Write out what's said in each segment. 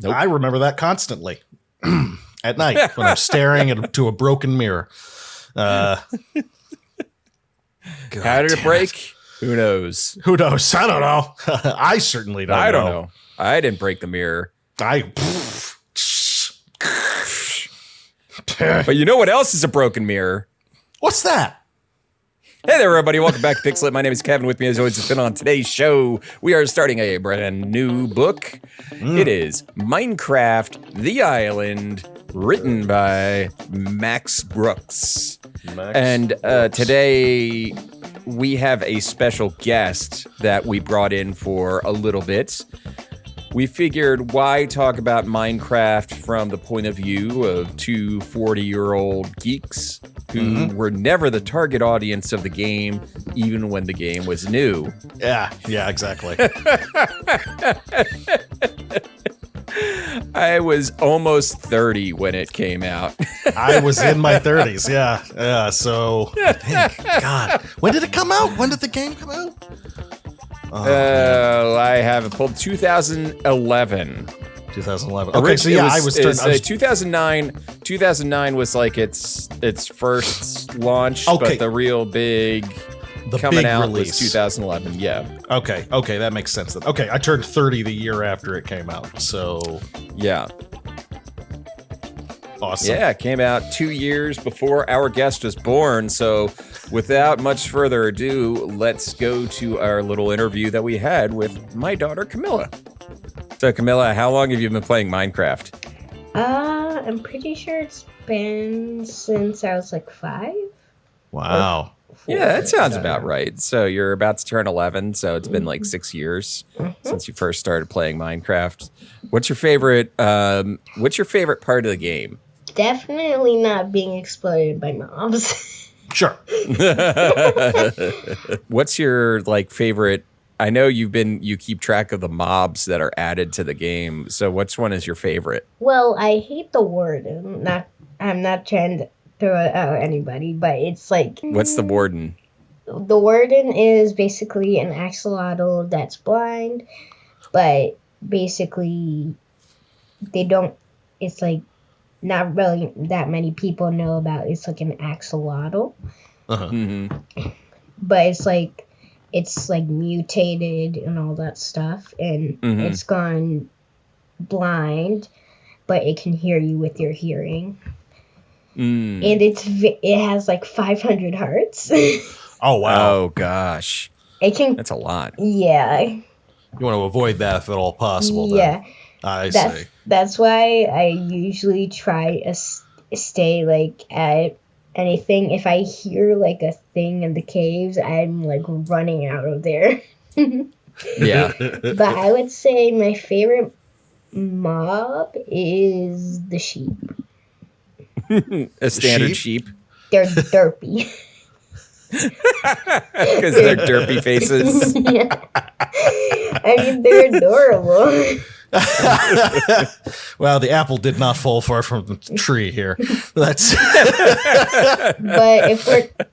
Nope. I remember that constantly at night when I'm staring into a broken mirror. How did it break? Who knows? Who knows? I don't know. I certainly don't know. I don't know. I didn't break the mirror. But But you know what else is a broken mirror? what's that? Hey there, everybody. Welcome back to Pixelit. My name is Kevin. With me, as always, has been on today's show. We are starting a brand new book. It is Minecraft The Island, written by Max Brooks. And today we have a special guest that we brought in for a little bit. We figured, why talk about Minecraft from the point of view of two 40-year-old geeks who were never the target audience of the game, even when the game was new. Yeah, exactly. I was almost 30 when it came out. I was in my 30s, yeah. So, I think, God, when did it come out? When did the game come out? I have it pulled 2011. 2011. Okay, so yeah, I was 2009. 2009 was like its first launch, but the real big coming out release was 2011. Yeah. Okay, that makes sense then. Okay, I turned 30 the year after it came out. So yeah. Awesome. Yeah, it came out 2 years before our guest was born. So without much further ado, let's go to our little interview that we had with my daughter, Camilla. So, Camilla, how long have you been playing Minecraft? I'm pretty sure it's been since I was like 5. Wow. Yeah, that sounds about right. So you're about to turn 11, so it's been like 6 years since you first started playing Minecraft. What's your favorite part of the game? Definitely not being exploded by mobs. Sure. What's your favorite? I know you keep track of the mobs that are added to the game. So which one is your favorite? Well, I hate the warden. I'm not trying to throw it out anybody, but it's like... What's the warden? The warden is basically an axolotl that's blind, but basically it's like not really that many people know about. It's like an axolotl. But it's like mutated and all that stuff, and it's gone blind, but it can hear you with your hearing. And it has like 500 hearts. Oh wow! Oh gosh, That's a lot. Yeah. You want to avoid that if at all possible. Yeah. Then. I see. That's why I usually try to stay like at anything. If I hear like a thing in the caves, I'm like running out of there. Yeah. But I would say my favorite mob is the sheep. A standard sheep? They're derpy. Because they're derpy faces. Yeah. I mean, they're adorable. Well, the apple did not fall far from the tree here. That's. But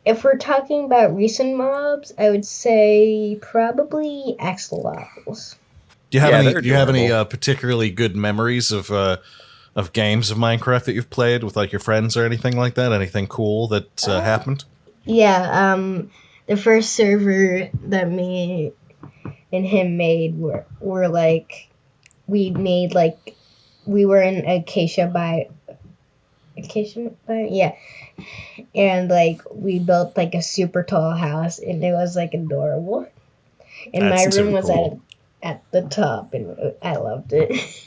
if we're talking about recent mobs, I would say probably axolotls. Do you have any particularly good memories of games of Minecraft that you've played with like your friends or anything like that? Anything cool that happened? Yeah, the first server that me and him made were like, we were in Acacia biome, yeah, and like we built like a super tall house, and it was like adorable. And my room was at the top, and I loved it.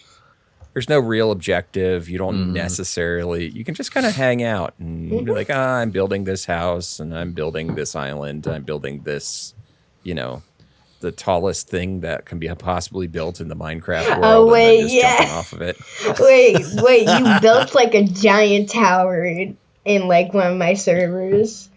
There's no real objective. You don't necessarily. You can just kind of hang out and be like, I'm building this house, and I'm building this island, and I'm building this, the tallest thing that can be possibly built in the Minecraft world. Oh wait, and then just jumping off of it. Wait, you built like a giant tower in like one of my servers.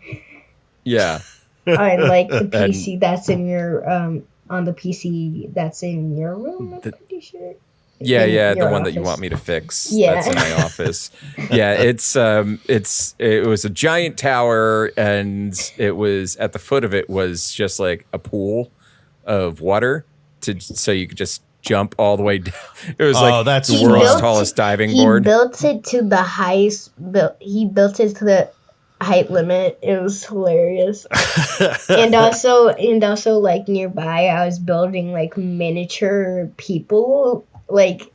Yeah. On like the PC that's in your on the PC that's in your room, I'm pretty sure. Yeah, the one that you want me to fix. Yeah. That's in my office. Yeah, it was a giant tower, and it was at the foot of it was just like a pool of water so you could just jump all the way down. It was like that's the world's tallest diving board. He built it to the highest. He built it to the height limit. It was hilarious. and also like nearby, I was building like miniature people, like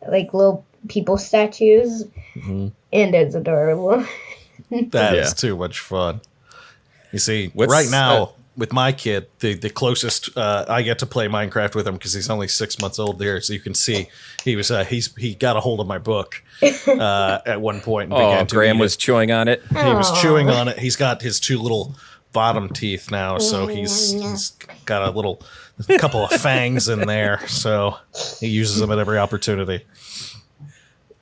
little people statues, and it's adorable. That is too much fun. You see, right now with my kid, the closest I get to play Minecraft with him because he's only 6 months old there. So you can see he got a hold of my book at one point. And Graham was chewing on it. He was chewing on it. He's got his 2 little bottom teeth now, so he's got a couple of fangs in there. So he uses them at every opportunity.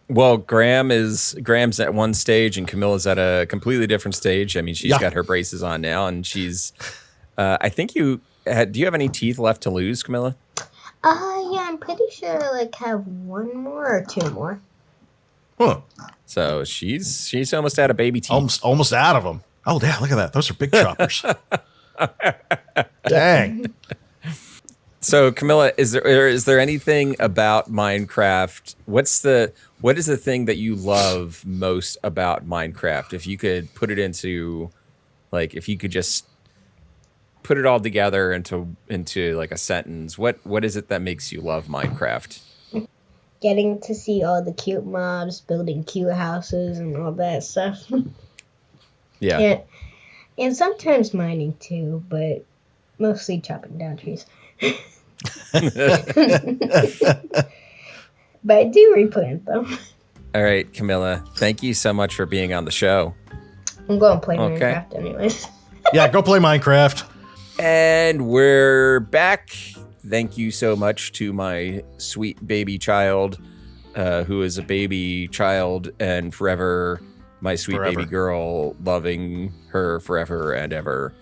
Well, Graham's at one stage and Camilla's at a completely different stage. I mean, she's got her braces on now, and she's. I think do you have any teeth left to lose, Camilla? Yeah, I'm pretty sure I like have 1 more or 2 more. Huh. So she's almost out of baby teeth. Almost out of them. Oh yeah, look at that. Those are big choppers. Dang. So Camilla, is there anything about Minecraft? What is the thing that you love most about Minecraft? If you could put it into, like, if you could just put it all together into like a sentence, what is it that makes you love Minecraft? Getting to see all the cute mobs, building cute houses, and all that stuff. Yeah. And sometimes mining too, but mostly chopping down trees. But I do replant them. All right, Camilla, thank you so much for being on the show. I'm going to play Minecraft anyways. Yeah, go play Minecraft. And we're back. Thank you so much to my sweet baby child, who is a baby child and forever my sweet baby girl, loving her forever and ever.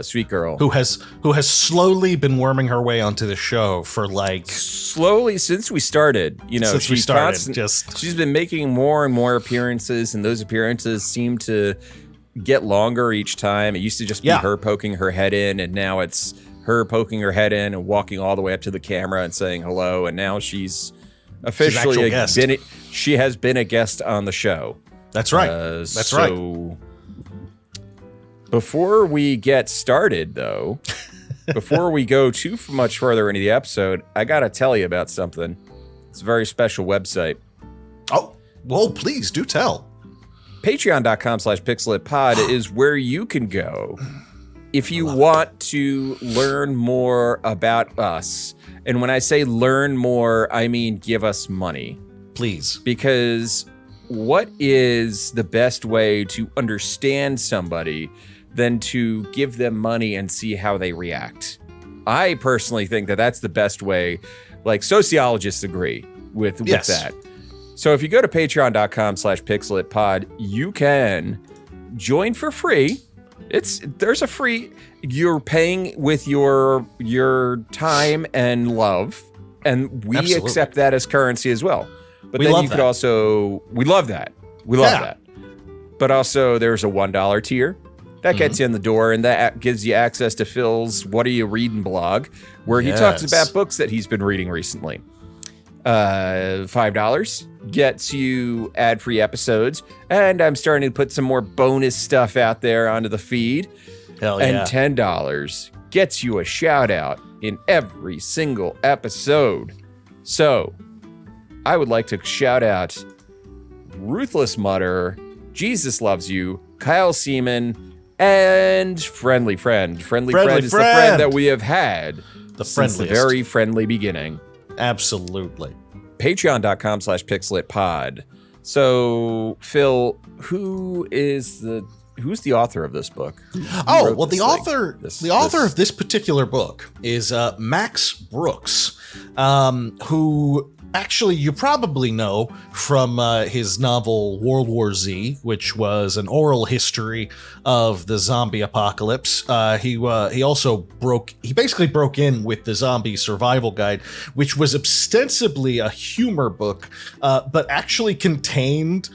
Sweet girl who has slowly been worming her way onto the show for slowly since we started. She's been making more and more appearances, and those appearances seem to get longer each time. It used to just be her poking her head in, and now it's her poking her head in and walking all the way up to the camera and saying hello. And now she's officially a guest. She has been a guest on the show. That's right. That's right. Before we get started, though, before we go too much further into the episode, I got to tell you about something. It's a very special website. Oh, well, please do tell. Patreon.com/pixelitpod is where you can go if you want to learn more about us. And when I say learn more, I mean give us money. Please. Because what is the best way to understand somebody than to give them money and see how they react? I personally think that that's the best way. Like, sociologists agree with that. So if you go to patreon.com/pixelitpod, you can join for free. There's a free, you're paying with your time and love, and we accept that as currency as well. But then you could also, we love that. We love that. But also there's a $1 tier. That gets you in the door, and that gives you access to Phil's What Are You Reading blog, where he talks about books that he's been reading recently. $5 gets you ad-free episodes, and I'm starting to put some more bonus stuff out there onto the feed. Hell yeah. And $10 gets you a shout-out in every single episode. So, I would like to shout out Ruthless Mutter, Jesus Loves You, Kyle Seaman, and Friendly Friend. Friendly Friend is the friend that we have had since the very friendly beginning. Absolutely. Patreon.com/pixelitpod. So, Phil, who's the author of this book? The author of this particular book is Max Brooks, who actually you probably know from his novel World War Z, which was an oral history of the zombie apocalypse. He basically broke in with the Zombie Survival Guide, which was ostensibly a humor book, but actually contained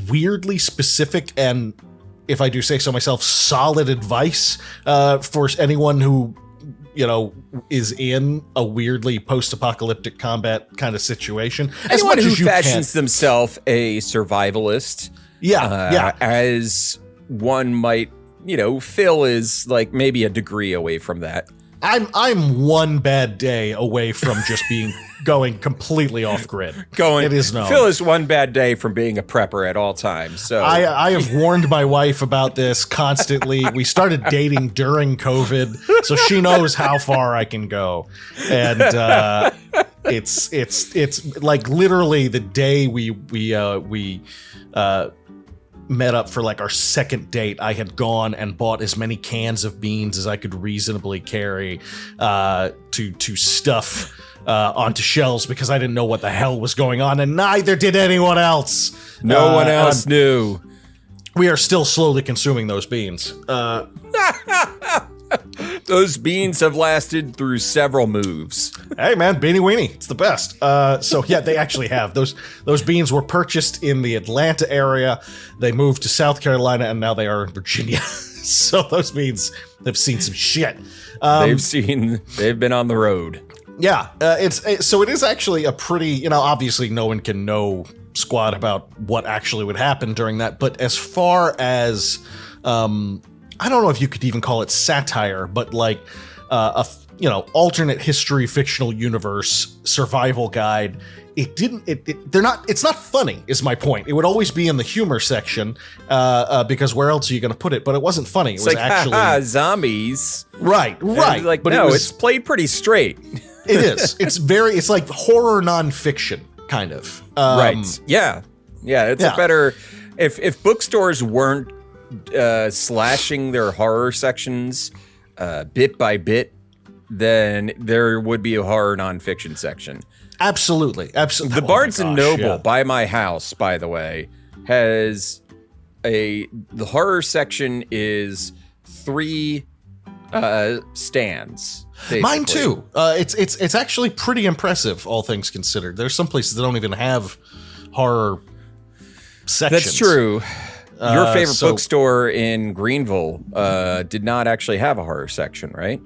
weirdly specific and, if I do say so myself, solid advice for anyone who is in a weirdly post-apocalyptic combat kind of situation. Anyone who fashions themselves a survivalist, as one might, Phil is like maybe a degree away from that. I'm one bad day away from just going completely off grid. It is known. Phil is one bad day from being a prepper at all times. So I have warned my wife about this constantly. We started dating during COVID, so she knows how far I can go. And it's like literally the day we met up for like our second date, I had gone and bought as many cans of beans as I could reasonably carry to stuff onto shelves because I didn't know what the hell was going on, and neither did anyone else. No one else knew. We are still slowly consuming those beans. Those beans have lasted through several moves. Hey man, beanie weenie, it's the best. So yeah, they actually have. Those beans were purchased in the Atlanta area. They moved to South Carolina, and now they are in Virginia. So those beans have seen some shit. They've been on the road. Yeah, so it is actually a pretty, obviously no one can know squat about what actually would happen during that, but as far as I don't know if you could even call it satire, but like alternate history fictional universe survival guide. It's not funny is my point. It would always be in the humor section because where else are you going to put it? But it wasn't funny. It was actually zombies. Right. Like, but no, it's played pretty straight. It is. It's like horror nonfiction kind of. Right. Yeah. It's a better if bookstores weren't slashing their horror sections bit by bit, then there would be a horror nonfiction section. Absolutely. The Barnes and Noble by my house, by the way, has the horror section is 3 stands. Basically. Mine too. It's actually pretty impressive, all things considered. There's some places that don't even have horror sections. That's true. Your favorite bookstore in Greenville did not actually have a horror section, right?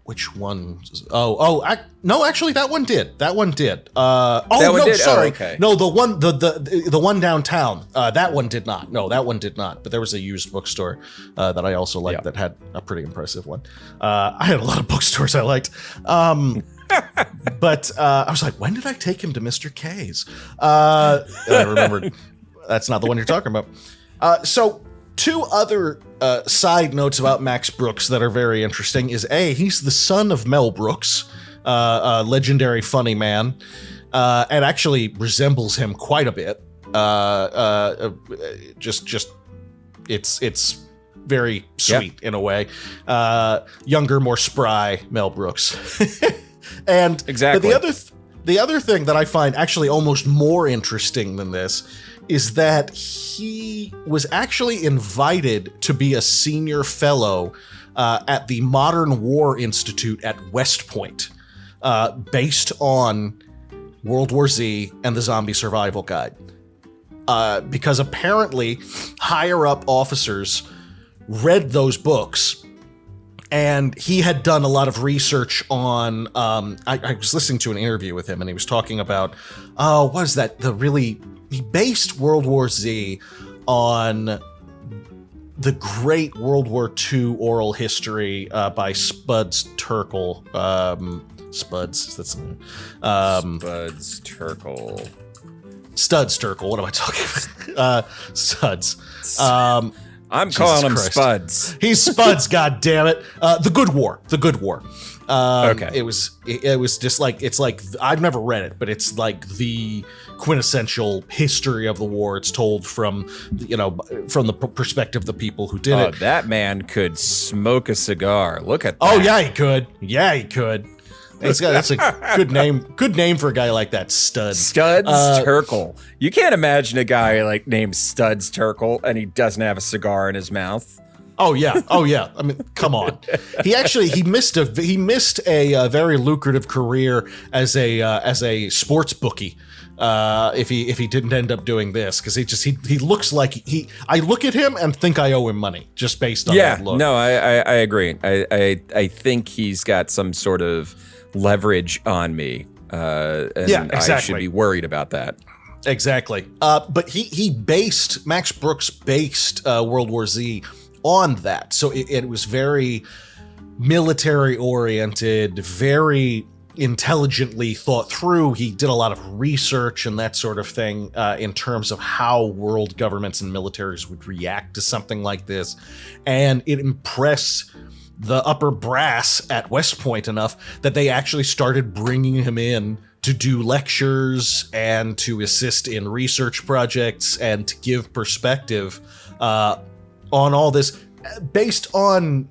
Which one? No, actually, that one did. That one did. Sorry. Okay. No, the one downtown. That one did not. No, that one did not. But there was a used bookstore that I also liked that had a pretty impressive one. I had a lot of bookstores I liked. But I was like, when did I take him to Mr. K's? I remembered that's not the one you're talking about. So 2 other side notes about Max Brooks that are very interesting is he's the son of Mel Brooks, a legendary funny man, and actually resembles him quite a bit. It's very sweet in a way. Younger, more spry Mel Brooks. And exactly. But the other thing that I find actually almost more interesting than this is that he was actually invited to be a senior fellow at the Modern War Institute at West Point, based on World War Z and the Zombie Survival Guide. Because apparently higher up officers read those books, and he had done a lot of research on, I was listening to an interview with him, and he was talking about, what is that? He based World War Z on the great World War II oral history by Spuds Terkel. Studs Terkel. What am I talking about? Studs. I'm calling him Spuds. He's Spuds, God damn it. The Good War. Okay. It was just like, it's like, I've never read it, but it's like the quintessential history of the war. It's told from the perspective of the people who did it. That man could smoke a cigar. Look at that. Oh yeah, he could. That's a good name. Good name for a guy like that, Studs Terkel. You can't imagine a guy like named Studs Terkel and he doesn't have a cigar in his mouth. Oh yeah. I mean, come on. He missed a very lucrative career as a sports bookie. If he didn't end up doing this, because he looks like I look at him and think I owe him money just based on that look. No, I agree. I think he's got some sort of leverage on me. And exactly. I should be worried about that. Exactly. But Max Brooks based World War Z on that. So it was very military oriented, very intelligently thought through. He did a lot of research and that sort of thing in terms of how world governments and militaries would react to something like this. And it impressed the upper brass at West Point enough that they actually started bringing him in to do lectures and to assist in research projects and to give perspective on all this based on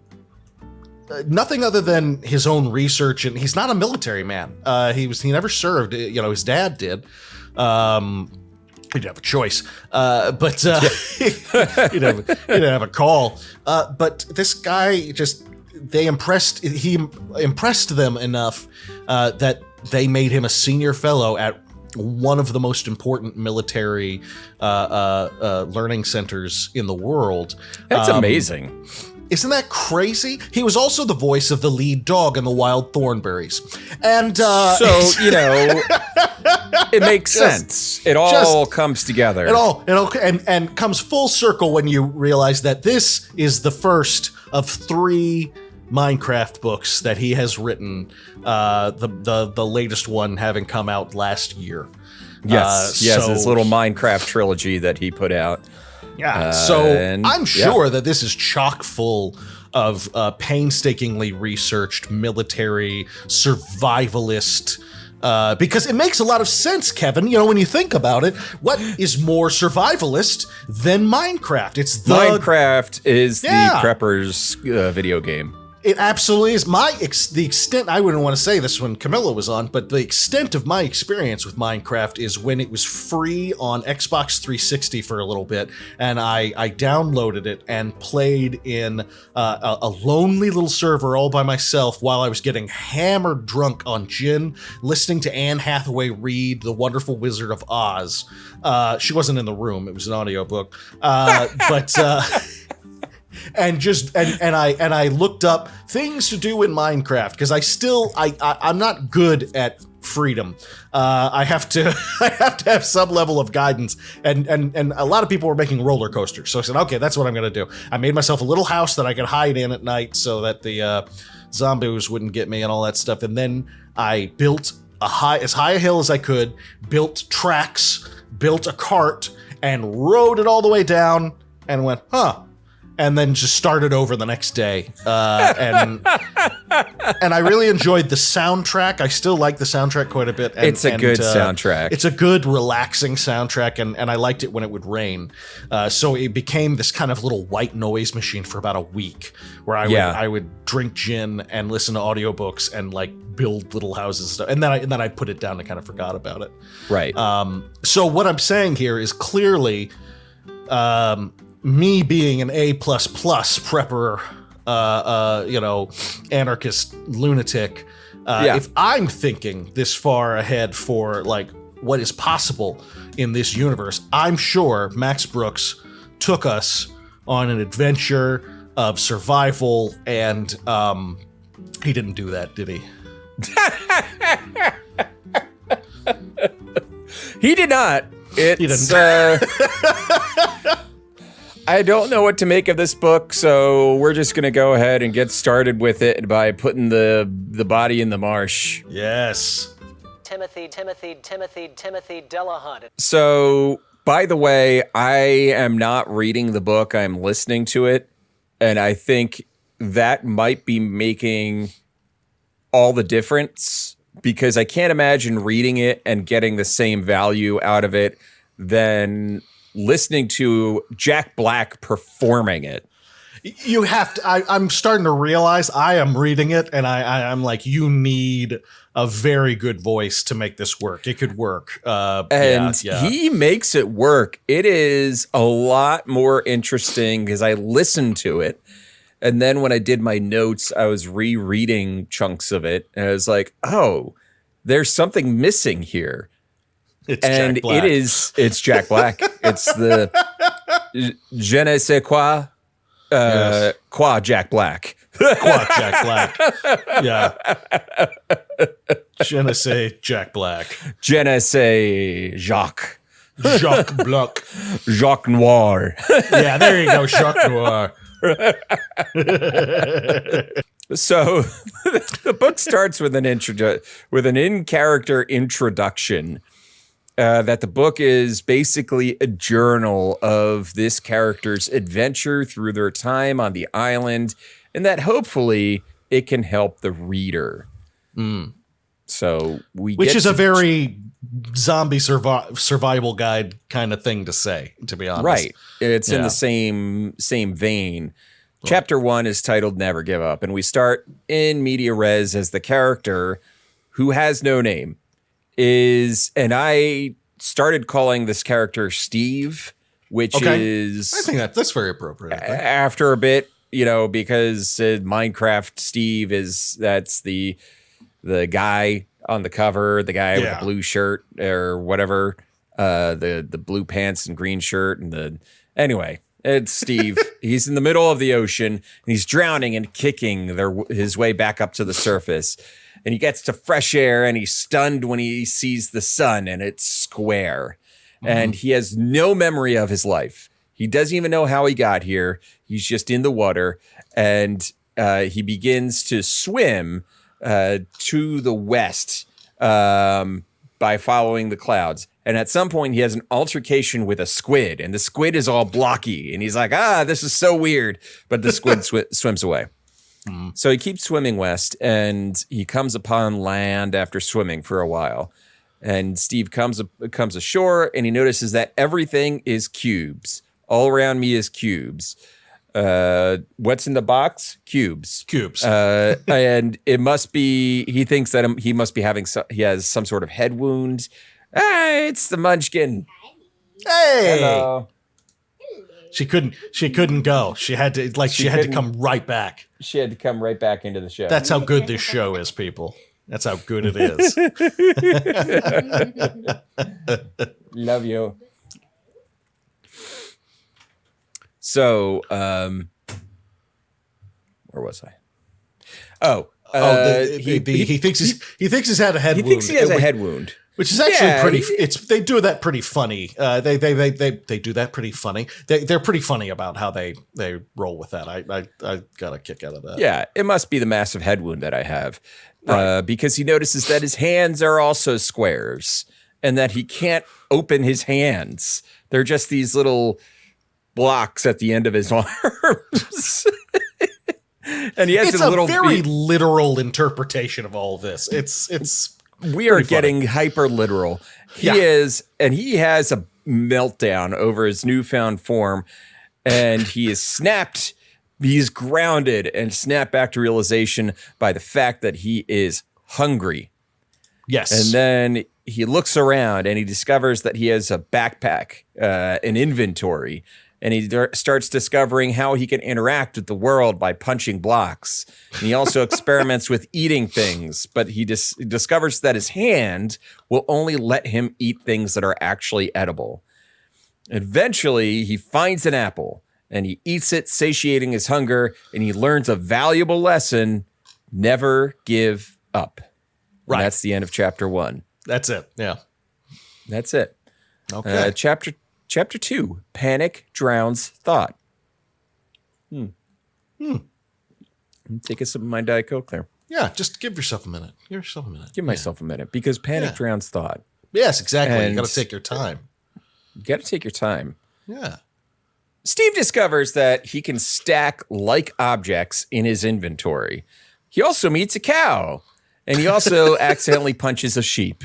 nothing other than his own research. And he's not a military man. He never served. His dad did. He didn't have a choice, but he didn't have a call. But this guy he impressed them enough that they made him a senior fellow at one of the most important military learning centers in the world. That's amazing. Isn't that crazy? He was also the voice of the lead dog in The Wild Thornberrys. And it makes sense. It all comes together. It all and comes full circle when you realize that this is the first of 3 Minecraft books that he has written, the latest one having come out last year. Yes, his little Minecraft trilogy that he put out. Yeah, I'm sure that this is chock full of painstakingly researched military survivalist. Because it makes a lot of sense, Kevin. When you think about it, what is more survivalist than Minecraft? Minecraft is the prepper's video game. It absolutely is. The extent, I wouldn't want to say this when Camilla was on, but the extent of my experience with Minecraft is when it was free on Xbox 360 for a little bit, and I downloaded it and played in a lonely little server all by myself while I was getting hammered drunk on gin, listening to Anne Hathaway read The Wonderful Wizard of Oz. She wasn't in the room. It was an audiobook. And I looked up things to do in Minecraft because I'm not good at freedom. I have to have some level of guidance, and a lot of people were making roller coasters. So I said, okay, that's what I'm gonna do. I made myself a little house that I could hide in at night so that the zombies wouldn't get me and all that stuff. And then I built as high a hill as I could, built tracks, built a cart, and rode it all the way down, and went, and then just started over the next day. And I really enjoyed the soundtrack. I still like the soundtrack quite a bit. It's a good soundtrack. It's a good, relaxing soundtrack, and I liked it when it would rain. So it became this kind of little white noise machine for about a week, where I would drink gin and listen to audiobooks and build little houses and stuff. And then I put it down and kind of forgot about it. Right. So what I'm saying here is clearly me being an A++ prepper, anarchist lunatic, if I'm thinking this far ahead for what is possible in this universe, I'm sure Max Brooks took us on an adventure of survival, and he didn't do that, did he? He did not. It's I don't know what to make of this book, so we're just going to go ahead and get started with it by putting the body in the marsh. Yes. Timothy Delahunt. So, by the way, I am not reading the book. I'm listening to it, and I think that might be making all the difference, because I can't imagine reading it and getting the same value out of it than listening to Jack Black performing it. You have to. I'm starting to realize I am reading it, and I'm like, you need a very good voice to make this work. It could work. He makes it work. It is a lot more interesting because I listened to it. And then when I did my notes, I was rereading chunks of it. And I was like, oh, there's something missing here. It's Jack Black. It's Jack Black. It's the je ne sais quoi, quoi Jack Black. Qua Jack Black. Yeah. Je ne sais Jack Black. Je ne sais Jacques. Jacques Black. Jacques Noir. Yeah, there you go, Jacques Noir. So the book starts with an in-character introduction. That the book is basically a journal of this character's adventure through their time on the island, and that hopefully it can help the reader. So which is a very zombie survival guide kind of thing to say, to be honest. Right. It's in the same vein. Right. Chapter 1 is titled Never Give Up, and we start in media res as the character who has no name and I started calling this character Steve, which is... I think that's very appropriate. After a bit, because Minecraft Steve that's the guy on the cover, the guy with the blue shirt or whatever, the blue pants and green shirt anyway, it's Steve. He's in the middle of the ocean and he's drowning and kicking his way back up to the surface. And he gets to fresh air and he's stunned when he sees the sun and it's square. And he has no memory of his life. He doesn't even know how he got here. He's just in the water and he begins to swim to the west by following the clouds. And at some point he has an altercation with a squid and the squid is all blocky. And he's like, this is so weird. But the squid swims away. So he keeps swimming west and he comes upon land after swimming for a while. And Steve comes ashore and he notices that everything is cubes. All around me is cubes. What's in the box? Cubes. And it must be, he thinks that he must be he has some sort of head wound. It's the Munchkin. Hey. Hello. She couldn't go. She had to come right back. She had to come right back into the show. That's how good this show is, people. That's how good it is. Love you. So, where was I? He thinks he's had a head wound. He thinks he has a head wound. Which is actually pretty. They do that pretty funny. They do that pretty funny. They're pretty funny about how they roll with that. I got a kick out of that. Yeah, it must be the massive head wound that I have, because he notices that his hands are also squares, and that he can't open his hands. They're just these little blocks at the end of his arms. And he has it's a very literal interpretation of all of this. It's. We are getting hyper literal. He has a meltdown over his newfound form, and he is snapped. He's grounded and snapped back to realization by the fact that he is hungry. Yes. And then he looks around and he discovers that he has a backpack, an inventory, and he starts discovering how he can interact with the world by punching blocks. And he also experiments with eating things, but he discovers that his hand will only let him eat things that are actually edible. Eventually, he finds an apple, and he eats it, satiating his hunger, and he learns a valuable lesson: never give up. Right. And that's the end of chapter 1. That's it. Yeah. That's it. Okay. Chapter 2, Panic Drowns Thought. Take a sip of my Diet Coke there. Yeah, just give yourself a minute. Give myself a minute, because panic drowns thought. Yes, exactly. And you got to take your time. You got to take your time. Yeah. Steve discovers that he can stack like objects in his inventory. He also meets a cow, and he also accidentally punches a sheep.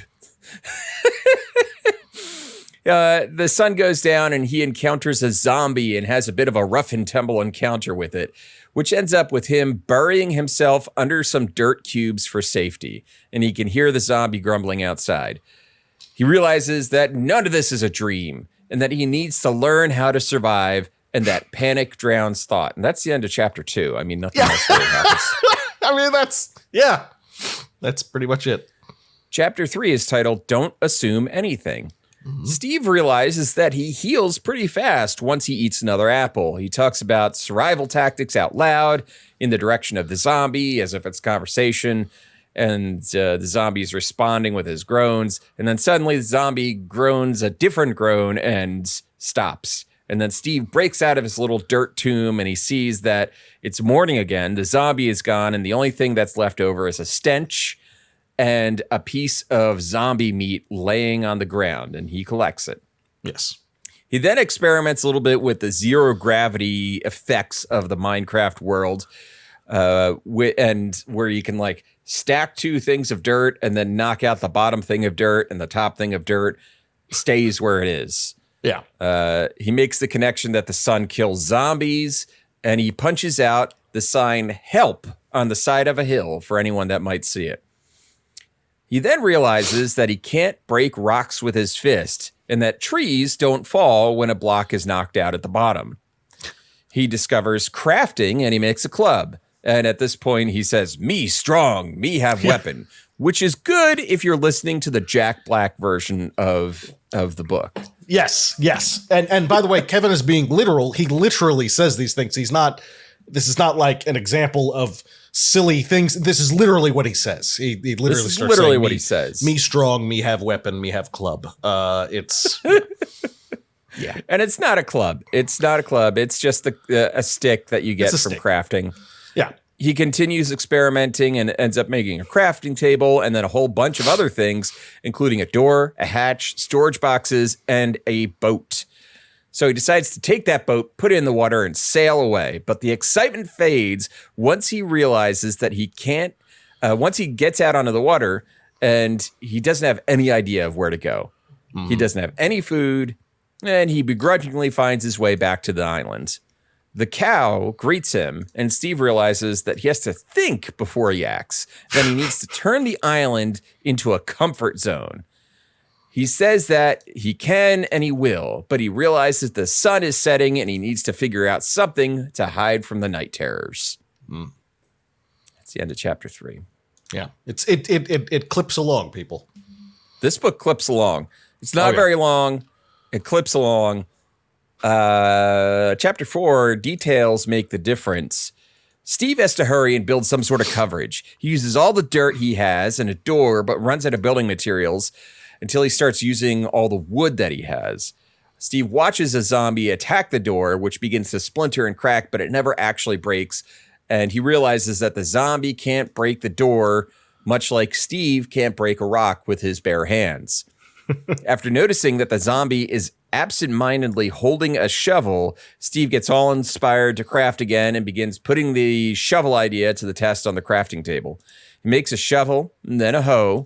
The sun goes down and he encounters a zombie and has a bit of a rough and tumble encounter with it, which ends up with him burying himself under some dirt cubes for safety. And he can hear the zombie grumbling outside. He realizes that none of this is a dream and that he needs to learn how to survive, and that panic drowns thought. And that's the end of chapter 2. I mean, nothing else really happens. I mean, that's pretty much it. Chapter 3 is titled Don't Assume Anything. Mm-hmm. Steve realizes that he heals pretty fast once he eats another apple. He talks about survival tactics out loud in the direction of the zombie as if it's conversation, and the zombie is responding with his groans. And then suddenly the zombie groans a different groan and stops. And then Steve breaks out of his little dirt tomb and he sees that it's morning again. The zombie is gone and the only thing that's left over is a stench and a piece of zombie meat laying on the ground, and he collects it. Yes. He then experiments a little bit with the zero gravity effects of the Minecraft world, and where you can like stack two things of dirt and then knock out the bottom thing of dirt, and the top thing of dirt stays where it is. Yeah. He makes the connection that the sun kills zombies, and he punches out the sign "Help" on the side of a hill for anyone that might see it. He then realizes that he can't break rocks with his fist and that trees don't fall when a block is knocked out at the bottom. He discovers crafting and he makes a club. And at this point, he says, "Me strong, me have weapon," which is good if you're listening to the Jack Black version of the book. Yes, yes. And by the way, Kevin is being literal. He literally says these things. This is not like an example of silly things. This is literally what he says. He literally this is starts literally saying, what he says. Me strong, me have weapon, me have club. It's yeah. And it's not a club. It's not a club. It's just a stick that you get from crafting. Yeah. He continues experimenting and ends up making a crafting table and then a whole bunch of other things, including a door, a hatch, storage boxes, and a boat. So he decides to take that boat, put it in the water, and sail away. But the excitement fades once he realizes that he can't, once he gets out onto the water and he doesn't have any idea of where to go. Mm-hmm. He doesn't have any food, and he begrudgingly finds his way back to the island. The cow greets him, and Steve realizes that he has to think before he acts. Then he needs to turn the island into a comfort zone. He says that he can and he will, but he realizes the sun is setting and he needs to figure out something to hide from the night terrors. That's the end of chapter 3. Yeah, it clips along, people. This book clips along. It's not very long. It clips along. Chapter 4, details make the difference. Steve has to hurry and build some sort of coverage. He uses all the dirt he has and a door, but runs out of building materials until he starts using all the wood that he has. Steve watches a zombie attack the door, which begins to splinter and crack, but it never actually breaks. And he realizes that the zombie can't break the door, much like Steve can't break a rock with his bare hands. After noticing that the zombie is absent-mindedly holding a shovel, Steve gets all inspired to craft again and begins putting the shovel idea to the test on the crafting table. He makes a shovel, and then a hoe,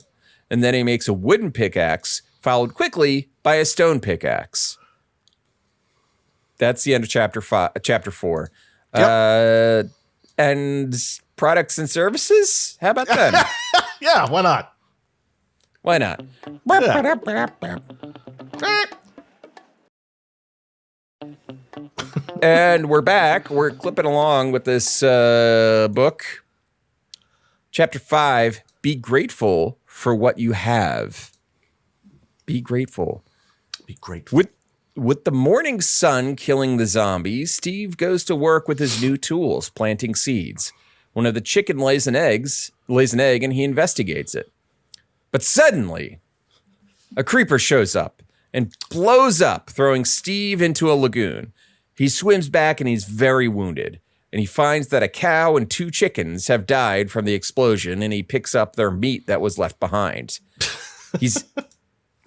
and then he makes a wooden pickaxe, followed quickly by a stone pickaxe. That's the end of chapter 4. Yep. And products and services? How about that? Yeah, why not? Why not? Yeah. And we're back. We're clipping along with this book. Chapter 5, Be Grateful for What You Have. Be grateful. Be grateful. With the morning sun killing the zombies, Steve goes to work with his new tools, planting seeds. One of the chicken lays an egg, and he investigates it. But suddenly, a creeper shows up and blows up, throwing Steve into a lagoon. He swims back and he's very wounded. And he finds that a cow and 2 chickens have died from the explosion, and he picks up their meat that was left behind. He's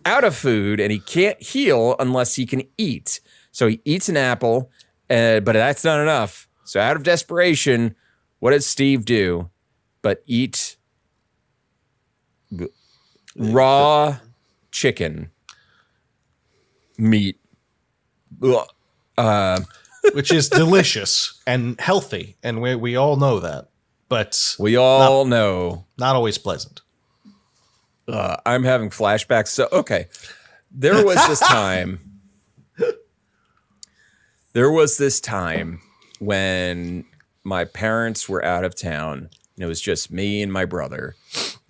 out of food, and he can't heal unless he can eat. So he eats an apple, but that's not enough. So out of desperation, what does Steve do but eat raw chicken? meat. Which is delicious and healthy, and we all know that. But we all know. Not always pleasant. I'm having flashbacks. So, okay. There was this time. When my parents were out of town, and it was just me and my brother.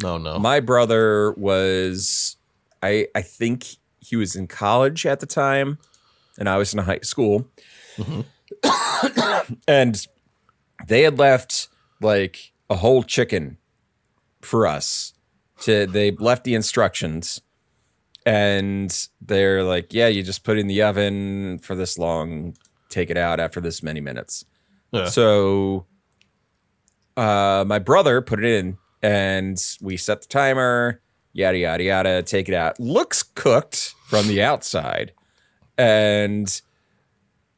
Oh, no. My brother was, I think he was in college at the time, and I was in high school. Mm-hmm. And they had left like a whole chicken for us. They left the instructions, and they're like, yeah, you just put it in the oven for this long, take it out after this many minutes. Yeah. So my brother put it in, and we set the timer, yada, yada, yada, take it out. Looks cooked from the outside, and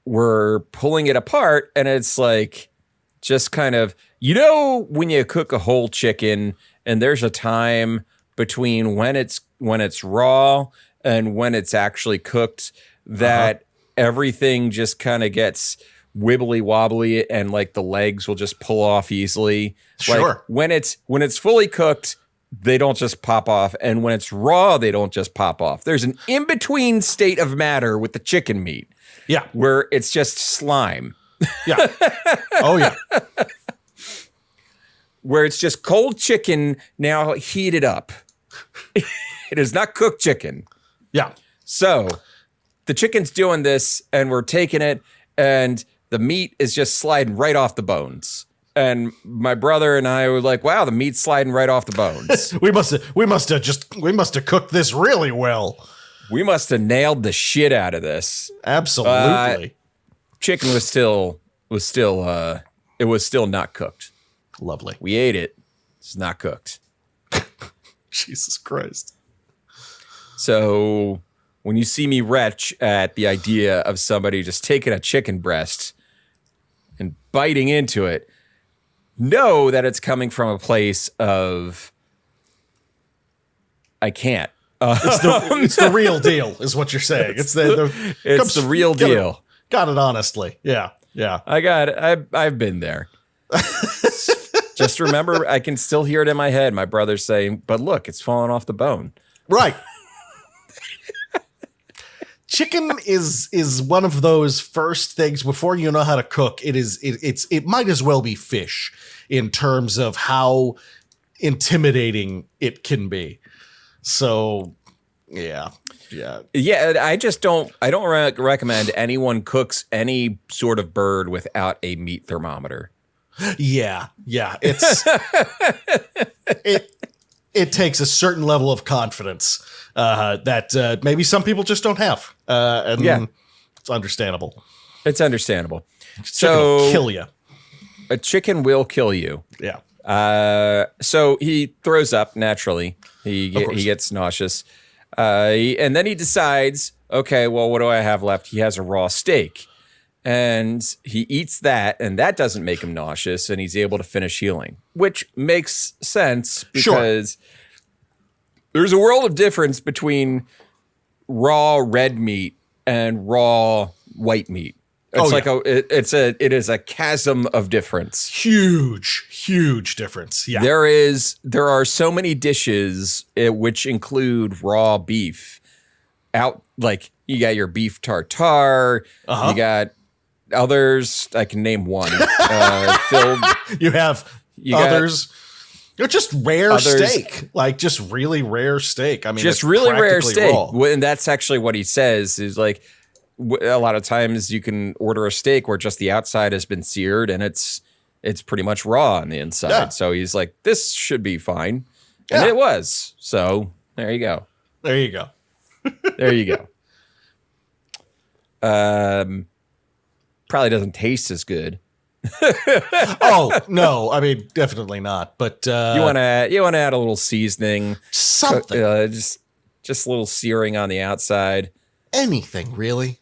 we're pulling it apart, and it's like just kind of, when you cook a whole chicken and there's a time between when it's raw and when it's actually cooked that everything just kind of gets wibbly wobbly and like the legs will just pull off easily. Sure. Like when it's fully cooked, they don't just pop off, and when it's raw, they don't just pop off. There's an in-between state of matter with the chicken meat. Yeah. Where it's just slime. Yeah. Oh, yeah. Where it's just cold chicken now heated up. It is not cooked chicken. Yeah. So the chicken's doing this, and we're taking it, and the meat is just sliding right off the bones. And my brother and I were like, wow, the meat's sliding right off the bones. we must have cooked this really well. We must have nailed the shit out of this. Absolutely. Chicken was still not cooked. Lovely. We ate it. It's not cooked. Jesus Christ. So when you see me retch at the idea of somebody just taking a chicken breast and biting into it, know that it's coming from a place of I can't. It's the real deal, is what you're saying. It's the real deal. Got it honestly. Yeah. I got it. I've been there. Just remember, I can still hear it in my head. My brother's saying, "But look, it's falling off the bone." Right. Chicken is one of those first things before you know how to cook. It might as well be fish in terms of how intimidating it can be. So, yeah. I just don't. I don't recommend anyone cooks any sort of bird without a meat thermometer. Yeah. It's it takes a certain level of confidence that maybe some people just don't have, and it's understandable. It's understandable. Chicken will kill you. A chicken will kill you. Yeah. So he throws up naturally. He gets nauseous. And then he decides, okay, well, what do I have left? He has a raw steak. And he eats that, and that doesn't make him nauseous, and he's able to finish healing, which makes sense because there's a world of difference between raw red meat and raw white meat. It's it is a chasm of difference. Huge difference. Yeah. There are so many dishes which include raw beef. Like you got your beef tartare, you got others. I can name one. You have others. They're just rare steak, like just really rare steak. I mean, just really rare steak, and that's actually what he says. Is like a lot of times you can order a steak where just the outside has been seared and it's pretty much raw on the inside. Yeah. So he's like, this should be fine, and it was. So there you go. There you go. There you go. Probably doesn't taste as good. Oh no, I mean definitely not. But you want to add a little seasoning, something, just a little searing on the outside. Anything really.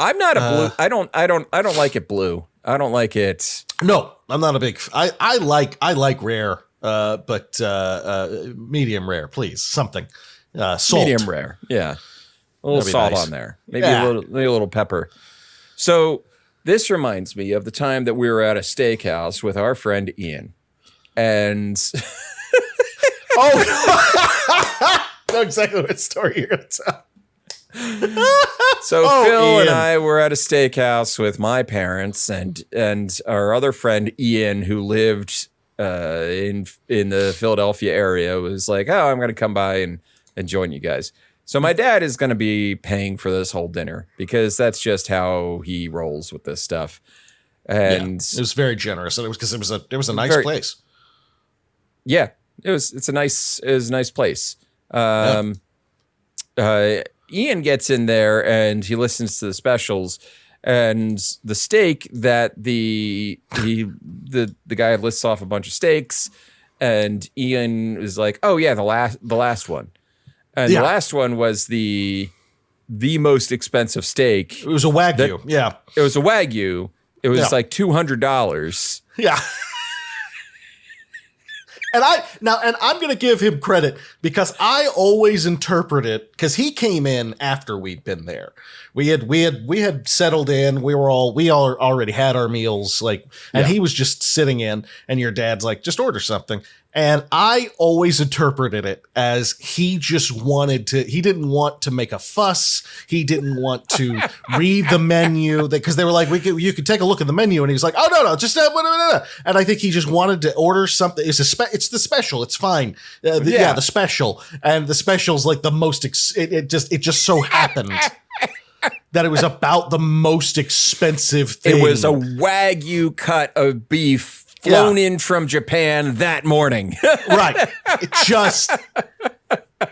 I'm not a blue. I don't like it blue. I don't like it. No, I'm not a big. I like rare, but medium rare, please. Something salt. Medium rare, yeah. A little salt nice. on there. Maybe a little pepper. So this reminds me of the time that we were at a steakhouse with our friend Ian. And I know exactly what story you're going to tell. So Phil and I were at a steakhouse with my parents and our other friend Ian, who lived in the Philadelphia area, was like, "Oh, I'm going to come by and join you guys." So my dad is going to be paying for this whole dinner because that's just how he rolls with this stuff. And it was very generous, and it was because it was a nice place. Yeah, it's a nice place. Ian gets in there and he listens to the specials, and the steak that the guy lists off a bunch of steaks, and Ian is like, "Oh yeah, the last one," and the last one was the most expensive steak. It was a Wagyu. It was a Wagyu. It was like $200. Yeah. And I'm going to give him credit because I always interpret it, because he came in after we'd been there. We had settled in. We all already had our meals, and he was just sitting in, and your dad's like, "Just order something." And I always interpreted it as he didn't want to make a fuss. He didn't want to read the menu, because they were like, you could take a look at the menu. And he was like, "Oh, no, just, and I think he just wanted to order something. It's the special. It's fine. The special. And the special's like the most, it just so happened that it was about the most expensive thing. It was a Wagyu cut of beef flown in from Japan that morning. Right. It just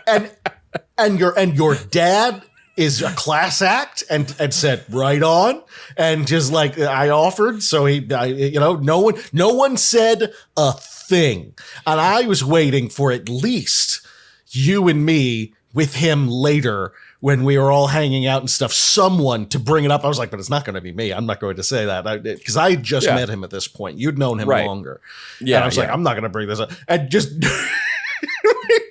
and your dad is a class act and said right on, and just like I offered, so no one said a thing, and I was waiting for at least you and me with him later when we were all hanging out and stuff, someone to bring it up. I was like, but it's not going to be me. I'm not going to say that, because I just met him at this point. You'd known him longer. Yeah, and I was like, I'm not going to bring this up. And just we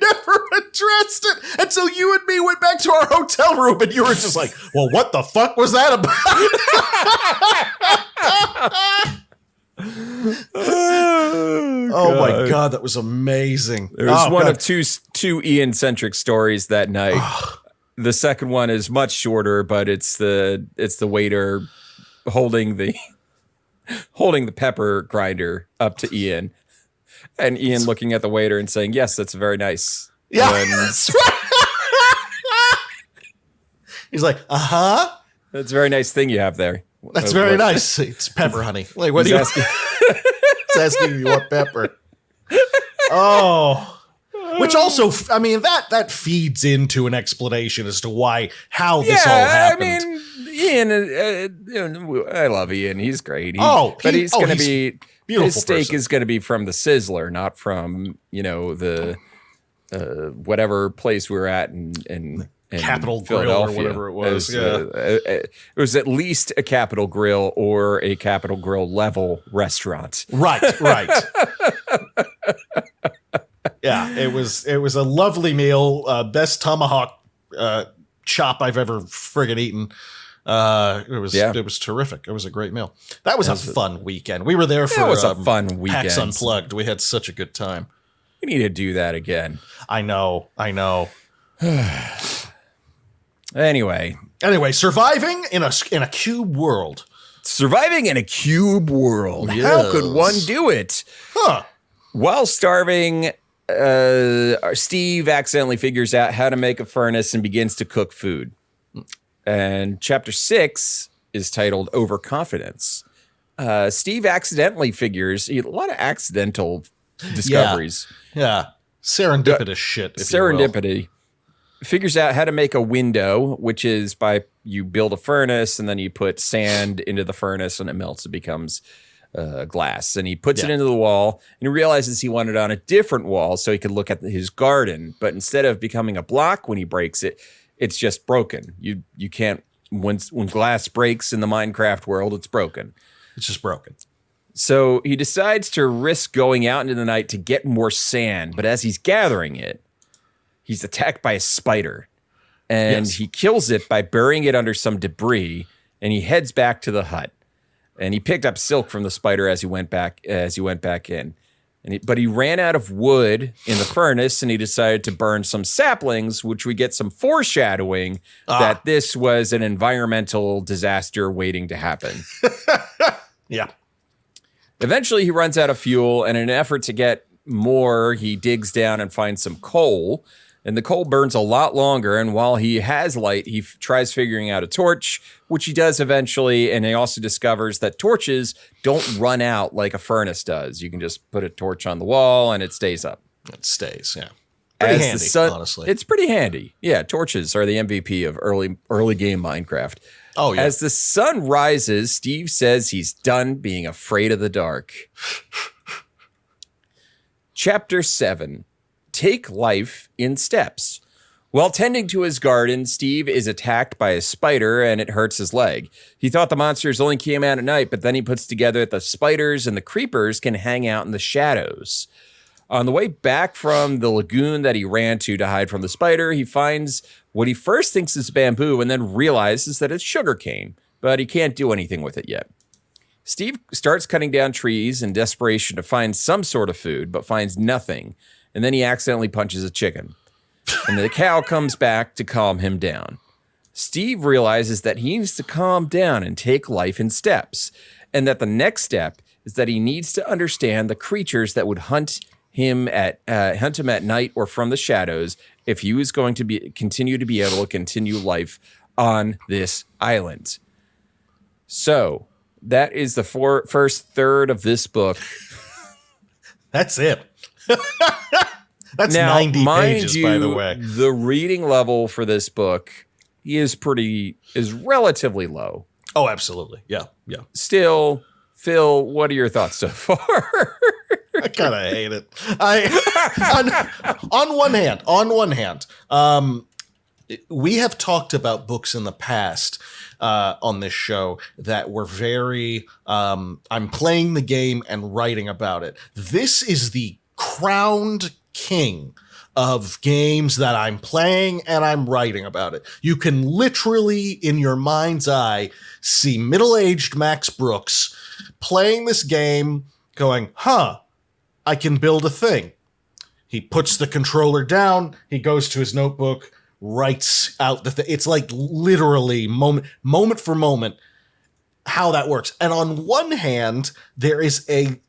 never addressed it until you and me went back to our hotel room, and you were just like, well, what the fuck was that about? Oh my God, that was amazing. There was one of two Ian-centric stories that night. The second one is much shorter, but it's the waiter holding the pepper grinder up to Ian, and Ian looking at the waiter and saying, "Yes, that's very nice." Yeah, that's right. He's like, That's a very nice thing you have there. That's very nice. It's pepper, honey. Like, what are you asking? It's asking if you want pepper. Oh. Which also, I mean, that feeds into an explanation as to how this all happened. I mean, Ian, I love Ian. He's great. His steak is going to be from the Sizzler, not from the whatever place we were at in Capital Philadelphia. Grill or whatever it was. It was at least a Capital Grill or a Capital Grill level restaurant. Right. Yeah, it was a lovely meal. Best tomahawk chop I've ever friggin' eaten. It was terrific. It was a great meal. That was a fun weekend. We were there for a fun weekend. PAX Unplugged. We had such a good time. We need to do that again. I know. Anyway, surviving in a cube world. Surviving in a cube world. Yes. How could one do it? Huh. While starving, Steve accidentally figures out how to make a furnace and begins to cook food. And chapter 6 is titled Overconfidence. Steve accidentally figures a lot of accidental discoveries. Yeah. Serendipitous shit. Serendipity. Figures out how to make a window, which is by you build a furnace and then you put sand into the furnace and it melts. It becomes glass. And he puts it into the wall and he realizes he wanted it on a different wall so he could look at his garden. But instead of becoming a block when he breaks it, it's just broken. You can't, when glass breaks in the Minecraft world, it's broken. It's just broken. So he decides to risk going out into the night to get more sand. But as he's gathering it, he's attacked by a spider. and he kills it by burying it under some debris, and he heads back to the hut. And he picked up silk from the spider as he went back in. But he ran out of wood in the furnace, and he decided to burn some saplings, which we get some foreshadowing that this was an environmental disaster waiting to happen. Yeah. Eventually, he runs out of fuel, and in an effort to get more, he digs down and finds some coal. And the coal burns a lot longer, and while he has light, he tries figuring out a torch, which he does eventually, and he also discovers that torches don't run out like a furnace does. You can just put a torch on the wall, and it stays up. It stays, yeah. Pretty handy, honestly. It's pretty handy. Yeah, torches are the MVP of early game Minecraft. Oh, yeah. As the sun rises, Steve says he's done being afraid of the dark. Chapter 7. Take life in steps. While tending to his garden, Steve is attacked by a spider and it hurts his leg. He thought the monsters only came out at night, but then he puts together that the spiders and the creepers can hang out in the shadows. On the way back from the lagoon that he ran to hide from the spider, he finds what he first thinks is bamboo and then realizes that it's sugarcane, but he can't do anything with it yet. Steve starts cutting down trees in desperation to find some sort of food, but finds nothing. And then he accidentally punches a chicken. And the cow comes back to calm him down. Steve realizes that he needs to calm down and take life in steps. And that the next step is that he needs to understand the creatures that would hunt him at night or from the shadows if he was going to continue to be able to continue life on this island. So that is the first third of this book. That's it. That's now, 90 pages, by the way. The reading level for this book is relatively low. Oh, absolutely. Yeah. Still, Phil, what are your thoughts so far? I kind of hate it. On one hand, we have talked about books in the past on this show that were very, I'm playing the game and writing about it. This is the crowned king of games that I'm playing and I'm writing about it. You can literally, in your mind's eye, see middle-aged Max Brooks playing this game going, I can build a thing. He puts the controller down, he goes to his notebook, writes out the thing. It's like literally moment for moment how that works. And on one hand, there is a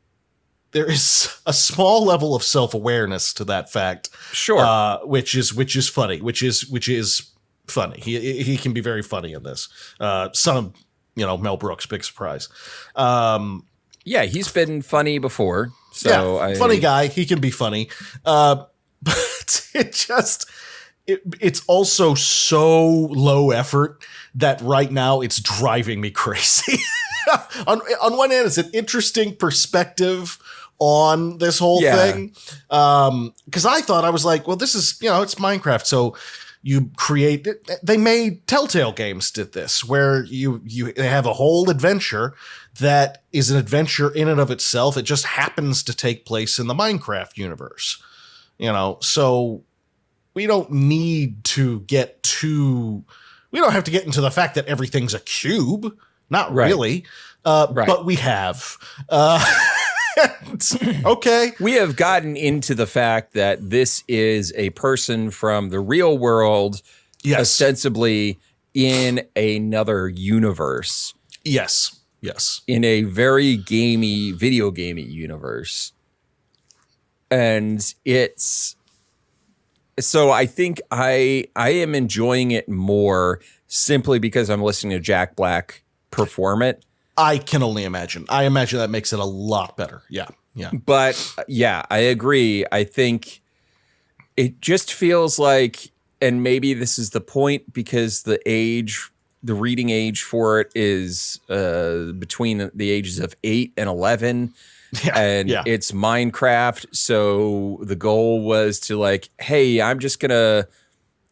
small level of self-awareness to that fact. Sure. Which is funny, which is funny. He can be very funny in this. Son of, Mel Brooks, big surprise. Yeah, he's been funny before. So yeah, funny guy. He can be funny. But it's also so low effort that right now it's driving me crazy. on one hand, it's an interesting perspective on this whole thing. Because I thought, I was like, well, this is, it's Minecraft. So you create it. They made Telltale Games did this, where they have a whole adventure that is an adventure in and of itself. It just happens to take place in the Minecraft universe. So we don't need to we don't have to get into the fact that everything's a cube. Not really. But we have. Okay. We have gotten into the fact that this is a person from the real world, ostensibly in another universe. Yes. In a very video gamey universe. And so I think I am enjoying it more simply because I'm listening to Jack Black perform it. I can only imagine. I imagine that makes it a lot better. Yeah. But yeah, I agree. I think it just feels like, and maybe this is the point, because the reading age for it is between the ages of 8 and 11. It's Minecraft. So the goal was to hey, I'm just going to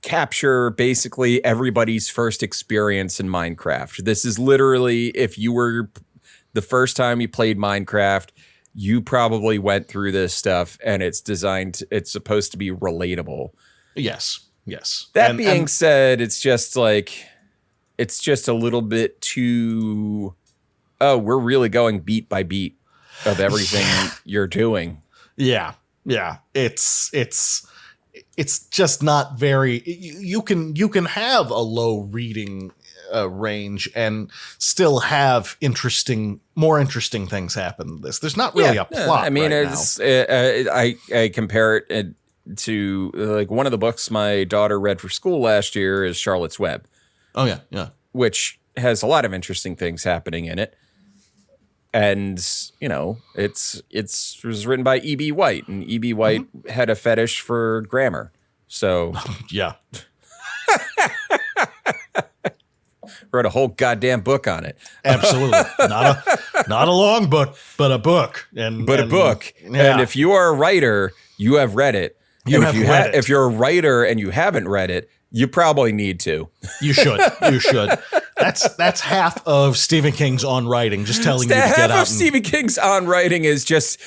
capture basically everybody's first experience in Minecraft. This is literally, if you were the first time you played Minecraft, you probably went through this stuff, and it's supposed to be relatable. Yes. Yes. That being said, it's just a little bit too. Oh, we're really going beat by beat of everything you're doing. Yeah. It's just not very. You can have a low reading range and still have more interesting things happen than this. There's not really a plot. I mean, right I compare it to like one of the books my daughter read for school last year is Charlotte's Web. Oh yeah, which has a lot of interesting things happening in it. And, you know, it was written by E.B. White, and E.B. White had a fetish for grammar. So, yeah. Wrote a whole goddamn book on it. Absolutely. Not a long book, but a book. A book. Yeah. And if you are a writer, you have read it. If you're a writer and you haven't read it, you probably need to. You should. That's half of Stephen King's on writing. Just telling you to get out. Half of Stephen King's on writing is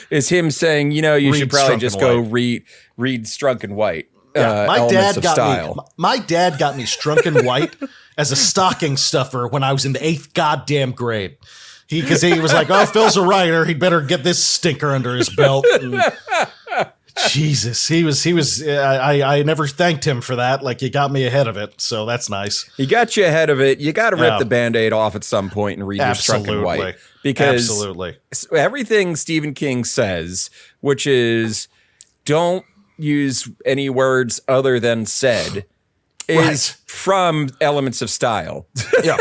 him saying, you know, you should probably just go read Strunk and White. Yeah, my dad got me Strunk and White as a stocking stuffer when I was in the 8th goddamn grade. Because he was like, "Oh, Phil's a writer. He'd better get this stinker under his belt." And Jesus, he was. I never thanked him for that. Like, you got me ahead of it, so that's nice. He got you ahead of it. You got to rip the Band-Aid off at some point and read your Strunk and White, because everything Stephen King says, which is don't use any words other than said, is from Elements of Style. Yeah,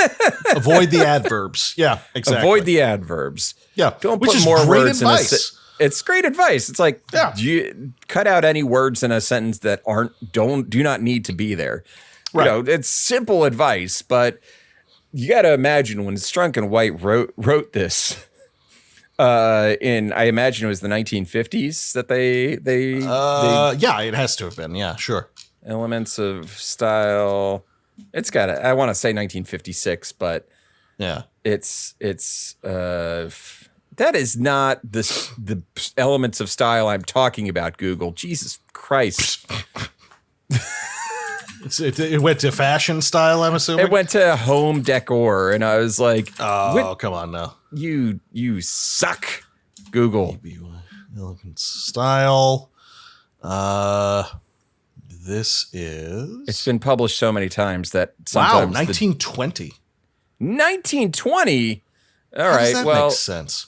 avoid the adverbs. Yeah, exactly. Avoid the adverbs. Yeah, don't put more words in a sentence. It's great advice. It's like, you cut out any words in a sentence that do not need to be there. Right. You know, it's simple advice, but you got to imagine when Strunk and White wrote this I imagine it was the 1950s that they yeah, it has to have been. Yeah, sure. Elements of Style. It's got I want to say 1956, but yeah, it's that is not the Elements of Style I'm talking about, Google. Jesus Christ. It went to fashion style, I'm assuming? It went to home decor, and I was like, oh, come on now. You suck, Google. Elements Style. This is... It's been published so many times that sometimes... Wow, 1920. 1920? All right, does that make sense?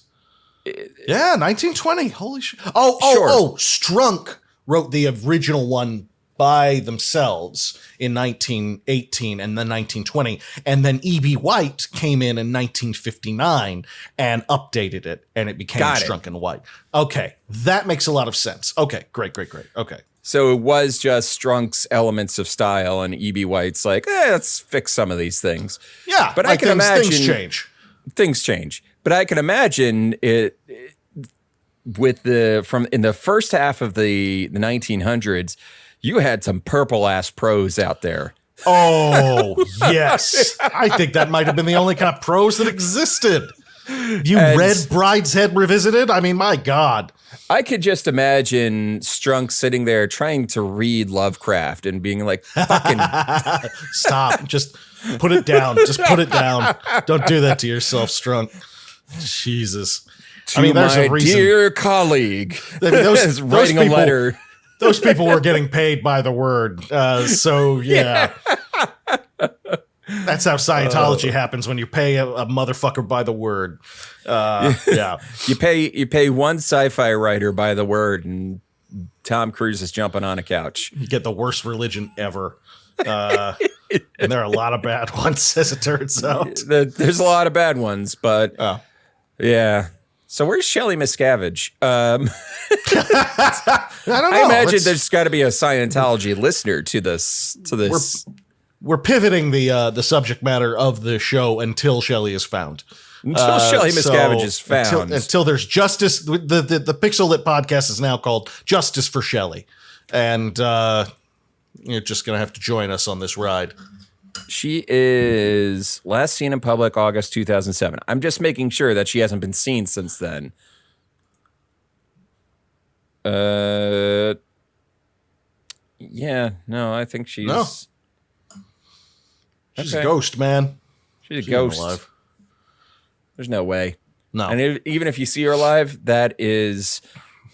Yeah, 1920. Holy shit. Oh, Strunk wrote the original one by themselves in 1918 and then 1920. And then E.B. White came in 1959 and updated it, and it became Strunk and White. Okay, that makes a lot of sense. Okay, great. Okay. So it was just Strunk's Elements of Style, and E.B. White's like, let's fix some of these things. Yeah, but I can imagine things change. But I can imagine it with in the first half of the 1900s, you had some purple ass prose out there. Oh, yes. I think that might have been the only kind of prose that existed. You read Brideshead Revisited? I mean, my God. I could just imagine Strunk sitting there trying to read Lovecraft and being like, fucking stop. Just put it down. Just put it down. Don't do that to yourself, Strunk. Jesus. There's a reason. Dear colleague. Those writing a letter. Those people were getting paid by the word. So, yeah. That's how Scientology happens, when you pay a motherfucker by the word. Yeah. You pay one sci-fi writer by the word, and Tom Cruise is jumping on a couch. You get the worst religion ever. And there are a lot of bad ones, as it turns out. There's a lot of bad ones, but yeah. So where's Shelley Miscavige? I don't know. I imagine there's got to be a Scientology listener to this. We're pivoting the subject matter of the show until Shelley is found. Until Shelley Miscavige is found. Until there's justice. The Pixel Lit podcast is now called Justice for Shelley. And you're just going to have to join us on this ride. She is last seen in public August 2007. I'm just making sure that she hasn't been seen since then. Yeah, no, I think she's... No. She's a ghost, man. She's a ghost. Alive. There's no way. No. And even if you see her alive, that is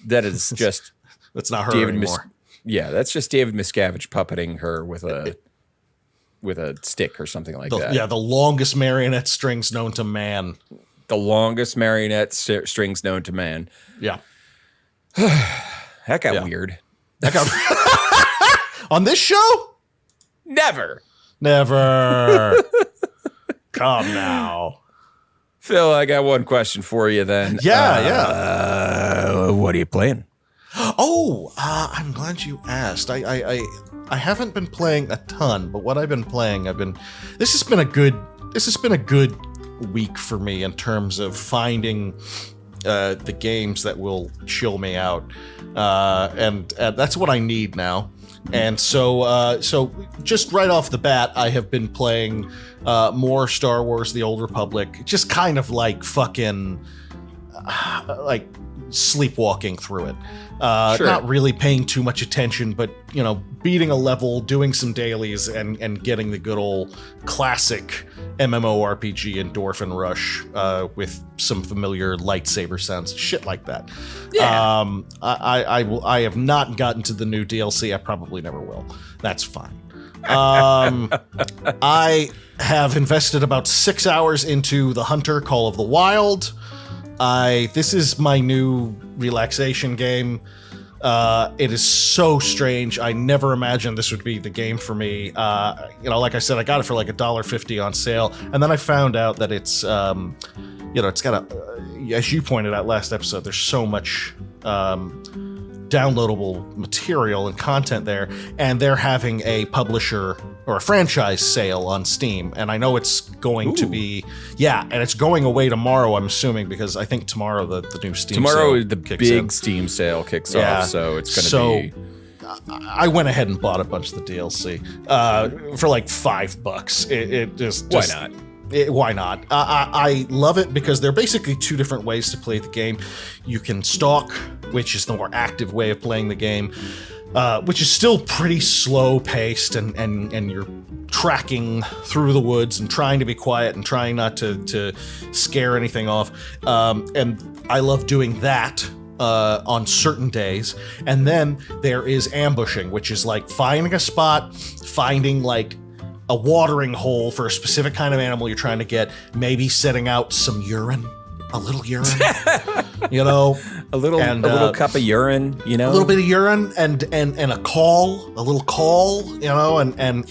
just... That's not her anymore. That's just David Miscavige puppeting her with a stick or something like that. Yeah, the longest marionette strings known to man. The longest marionette strings known to man. Yeah. That got weird. That got on this show? Never. Come now. Phil, I got one question for you then. Yeah. What are you playing? Oh, I'm glad you asked. I haven't been playing a ton, but what I've been playing, this has been a good week for me in terms of finding the games that will chill me out, and that's what I need now. And so just right off the bat, I have been playing more Star Wars: The Old Republic, just kind of like fucking like sleepwalking through it. Sure. Not really paying too much attention, but beating a level, doing some dailies, and getting the good old classic MMORPG endorphin rush with some familiar lightsaber sounds, shit like that. Yeah. I have not gotten to the new DLC. I probably never will. That's fine. I have invested about 6 hours into The Hunter: Call of the Wild. This is my new relaxation game. It is so strange. I never imagined this would be the game for me. Like I said, I got it for like $1.50 on sale, and then I found out that it's, it's got as you pointed out last episode, there's so much downloadable material and content there, and they're having a publisher or a franchise sale on Steam, and I know it's going to be, and it's going away tomorrow, I'm assuming, because I think tomorrow the new Steam sale the kicks big in. Steam sale kicks off, so it's going to be... I went ahead and bought a bunch of the DLC for like $5. It just why not? Why not? I love it because there are basically two different ways to play the game. You can stalk, which is the more active way of playing the game, which is still pretty slow paced, and you're tracking through the woods and trying to be quiet and trying not to scare anything off. And I love doing that on certain days. And then there is ambushing, which is like finding a spot, finding like a watering hole for a specific kind of animal you're trying to get, maybe setting out some urine, a little urine, a little cup of urine, a little bit of urine and a little call, and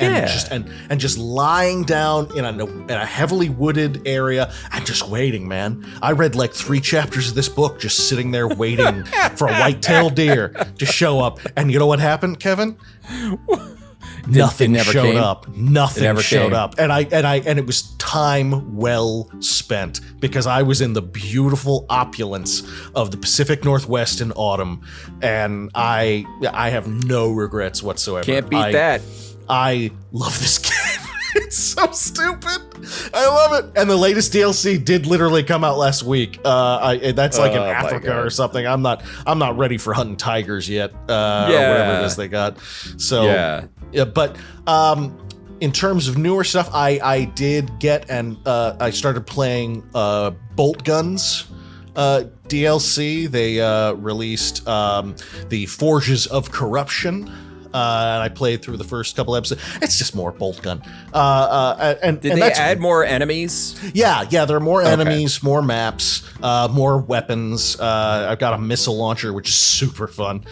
just lying down in a heavily wooded area and just waiting, man. I read like 3 chapters of this book just sitting there waiting for a white-tailed deer to show up. And you know what happened, Kevin? Nothing showed up. Nothing showed up. And it was time well spent because I was in the beautiful opulence of the Pacific Northwest in autumn, and I have no regrets whatsoever. Can't beat that. I love this game. It's so stupid. I love it. And the latest DLC did literally come out last week. That's like in Africa or something. I'm not ready for hunting tigers yet. Or whatever it is they got. So yeah, but in terms of newer stuff, I did get and I started playing Bolt Guns DLC. They released the Forges of Corruption. And I played through the first couple episodes. It's just more bolt gun. Did they add more enemies? Yeah, there are more enemies, more maps, more weapons. I've got a missile launcher, which is super fun.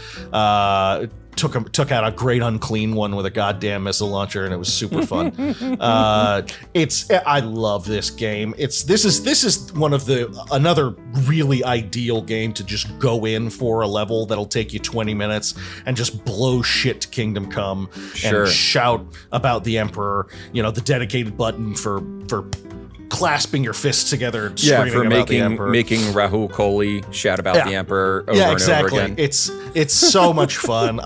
Took out a great unclean one with a goddamn missile launcher, and it was super fun. I love this game. This is one of another really ideal game to just go in for a level that'll take you 20 minutes and just blow shit to Kingdom Come and shout about the Emperor. The dedicated button for clasping your fists together and Yeah, screaming for about the Emperor. making Rahul Kohli shout about the Emperor over and exactly. over again. It's so much fun.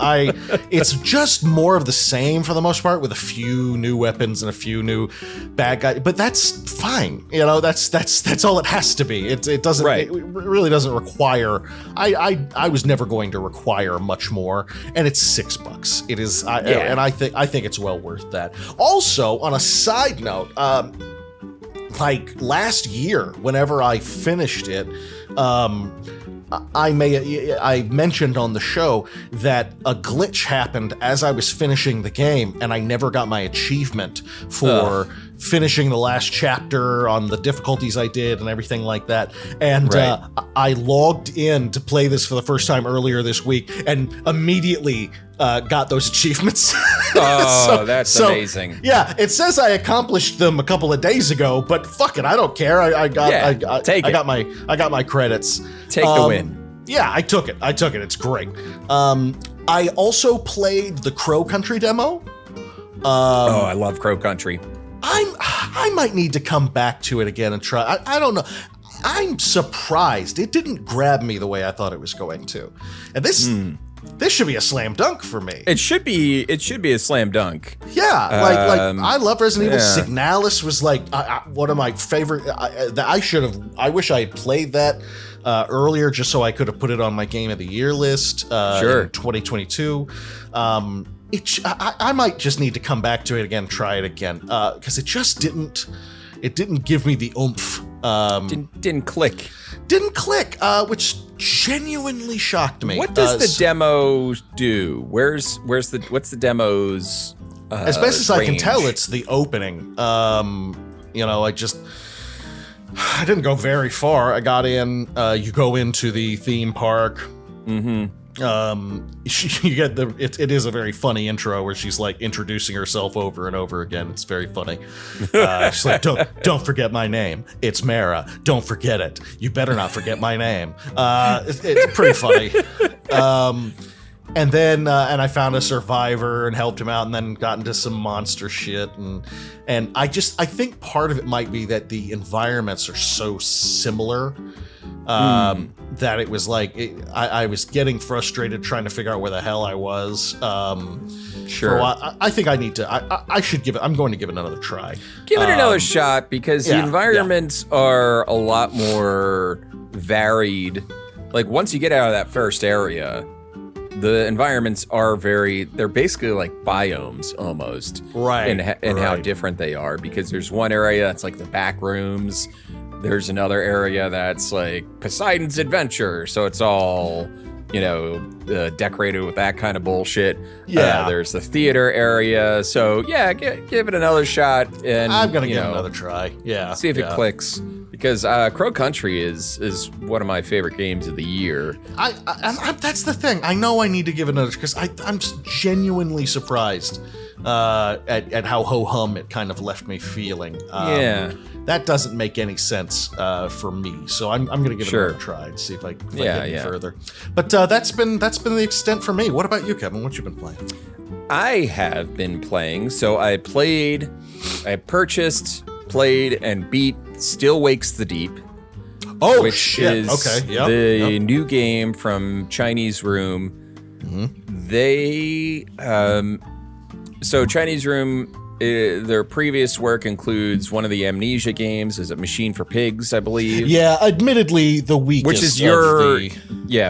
It's just more of the same for the most part, with a few new weapons and a few new bad guys. But that's fine. You know, that's all it has to be. It doesn't. Right. It really doesn't require. I was never going to require much more, and it's $6. It is. And I think it's well worth that. Also, on a side note, like last year, whenever I finished it, I mentioned on the show that a glitch happened as I was finishing the game, and I never got my achievement for finishing the last chapter on the difficulties I did and everything like that. And I logged in to play this for the first time earlier this week, and immediately got those achievements. Oh, that's amazing. Yeah, it says I accomplished them a couple of days ago, but fuck it, I don't care. I got my credits. Take the win. Yeah, I took it. It's great. I also played the Crow Country demo. I love Crow Country. I might need to come back to it again and try. I don't know. I'm surprised it didn't grab me the way I thought it was going to. And this should be a slam dunk for me. It should be a slam dunk. Yeah, like I love Resident Evil. Signalis was like one of my favorite. I wish I had played that earlier, just so I could have put it on my Game of the Year list. In 2022. I might just need to come back to it again, try it again, because it just didn't give me the oomph. Didn't click. Didn't click, which genuinely shocked me. What does the demo do? What's the demo's as best as range? I can tell, it's the opening. I didn't go very far. I got in. You go into the theme park. Mm-hmm. You get it is a very funny intro where she's like introducing herself over and over again. It's very funny. She's like, don't forget my name. It's Mara. Don't forget it. You better not forget my name. It's pretty funny. And then I found a survivor and helped him out, and then got into some monster shit. And I think part of it might be that the environments are so similar that it was like I was getting frustrated trying to figure out where the hell I was. For a while. I think I need to. I should give it. I'm going to give it another try. Give it another shot, because the environments are a lot more varied. Like once you get out of that first area, the environments are they're basically like biomes almost. Right. And how different they are, because there's one area that's like the back rooms. There's another area that's like Poseidon's Adventure. So it's all, decorated with that kind of bullshit. Yeah. There's the theater area. So yeah, give it another shot. And I'm going to give it another try. Yeah. See if it clicks. Because Crow Country is one of my favorite games of the year. That's the thing. I know I need to give it another, because I'm just genuinely surprised at how ho-hum it kind of left me feeling. That doesn't make any sense for me. So I'm going to give it another try and see if I can get any further. But that's been the extent for me. What about you, Kevin? What you been playing? I have been playing. So I purchased, played, and beat Still Wakes the Deep. Oh, which shit. is okay. the new game from Chinese Room. Mm-hmm. They so Chinese Room, their previous work includes one of the Amnesia games. Is it Machine for Pigs, I believe? Yeah, admittedly the weakest. Which is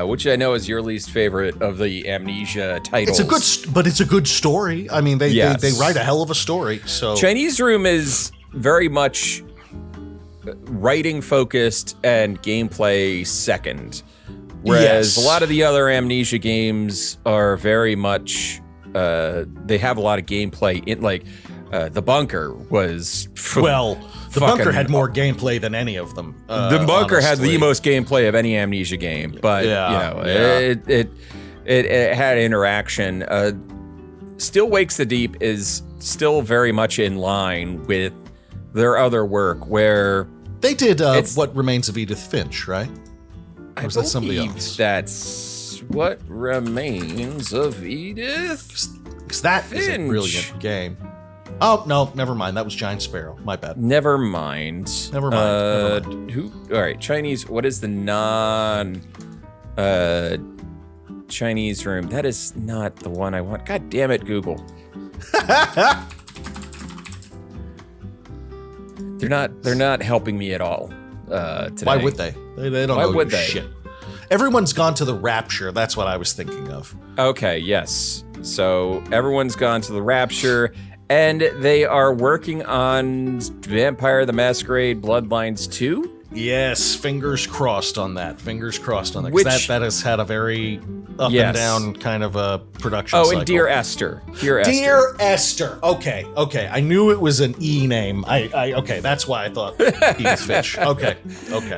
which I know is your least favorite of the Amnesia titles. It's a good story. I mean, they write a hell of a story. So Chinese Room is very much writing focused and gameplay second, whereas a lot of the other Amnesia games are very much they have a lot of gameplay in, like the Bunker was the Bunker had more gameplay than any of them. The Bunker had the most gameplay of any Amnesia game, but it had interaction. Still Wakes the Deep is still very much in line with their other work, where they did What Remains of Edith Finch, right? Or was that somebody else? That's What Remains of Edith. Because that Finch is a brilliant game. Oh, no, never mind. That was Giant Sparrow. My bad. Never mind. Never mind. Who? All right, Chinese. What is the Chinese room? That is not the one I want. God damn it, Google. They're not helping me at all today. Why would they? They don't Why know would your they? shit. Everyone's gone to the Rapture. That's what I was thinking of. Okay, yes. So everyone's gone to the Rapture, and they are working on Vampire the Masquerade Bloodlines 2? Yes, fingers crossed on that. Fingers crossed on that. Which- Because that has had a very up and down kind of a production Oh, cycle. and Dear Esther. Dear Esther. Okay. I knew it was an E name. Okay, that's why I thought Edith Finch. Okay.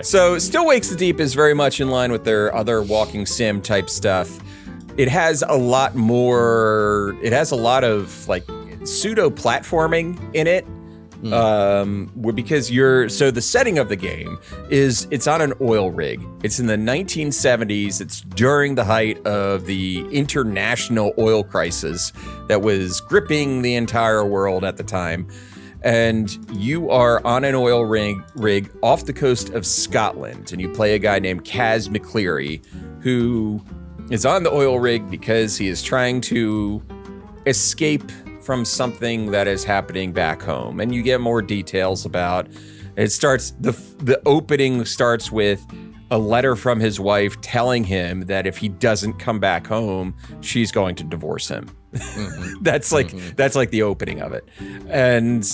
So Still Wakes the Deep is very much in line with their other walking sim type stuff. It has a lot more, it has a lot of like pseudo platforming in it. Because so the setting of the game is it's on an oil rig. It's in the 1970s. It's during the height of the international oil crisis that was gripping the entire world at the time. And you are on an oil rig off the coast of Scotland, and you play a guy named Kaz McCleary, who is on the oil rig because he is trying to escape from something that is happening back home. And you get more details about it. Starts the opening starts with a letter from his wife telling him that if he doesn't come back home, she's going to divorce him. That's like the opening of it. And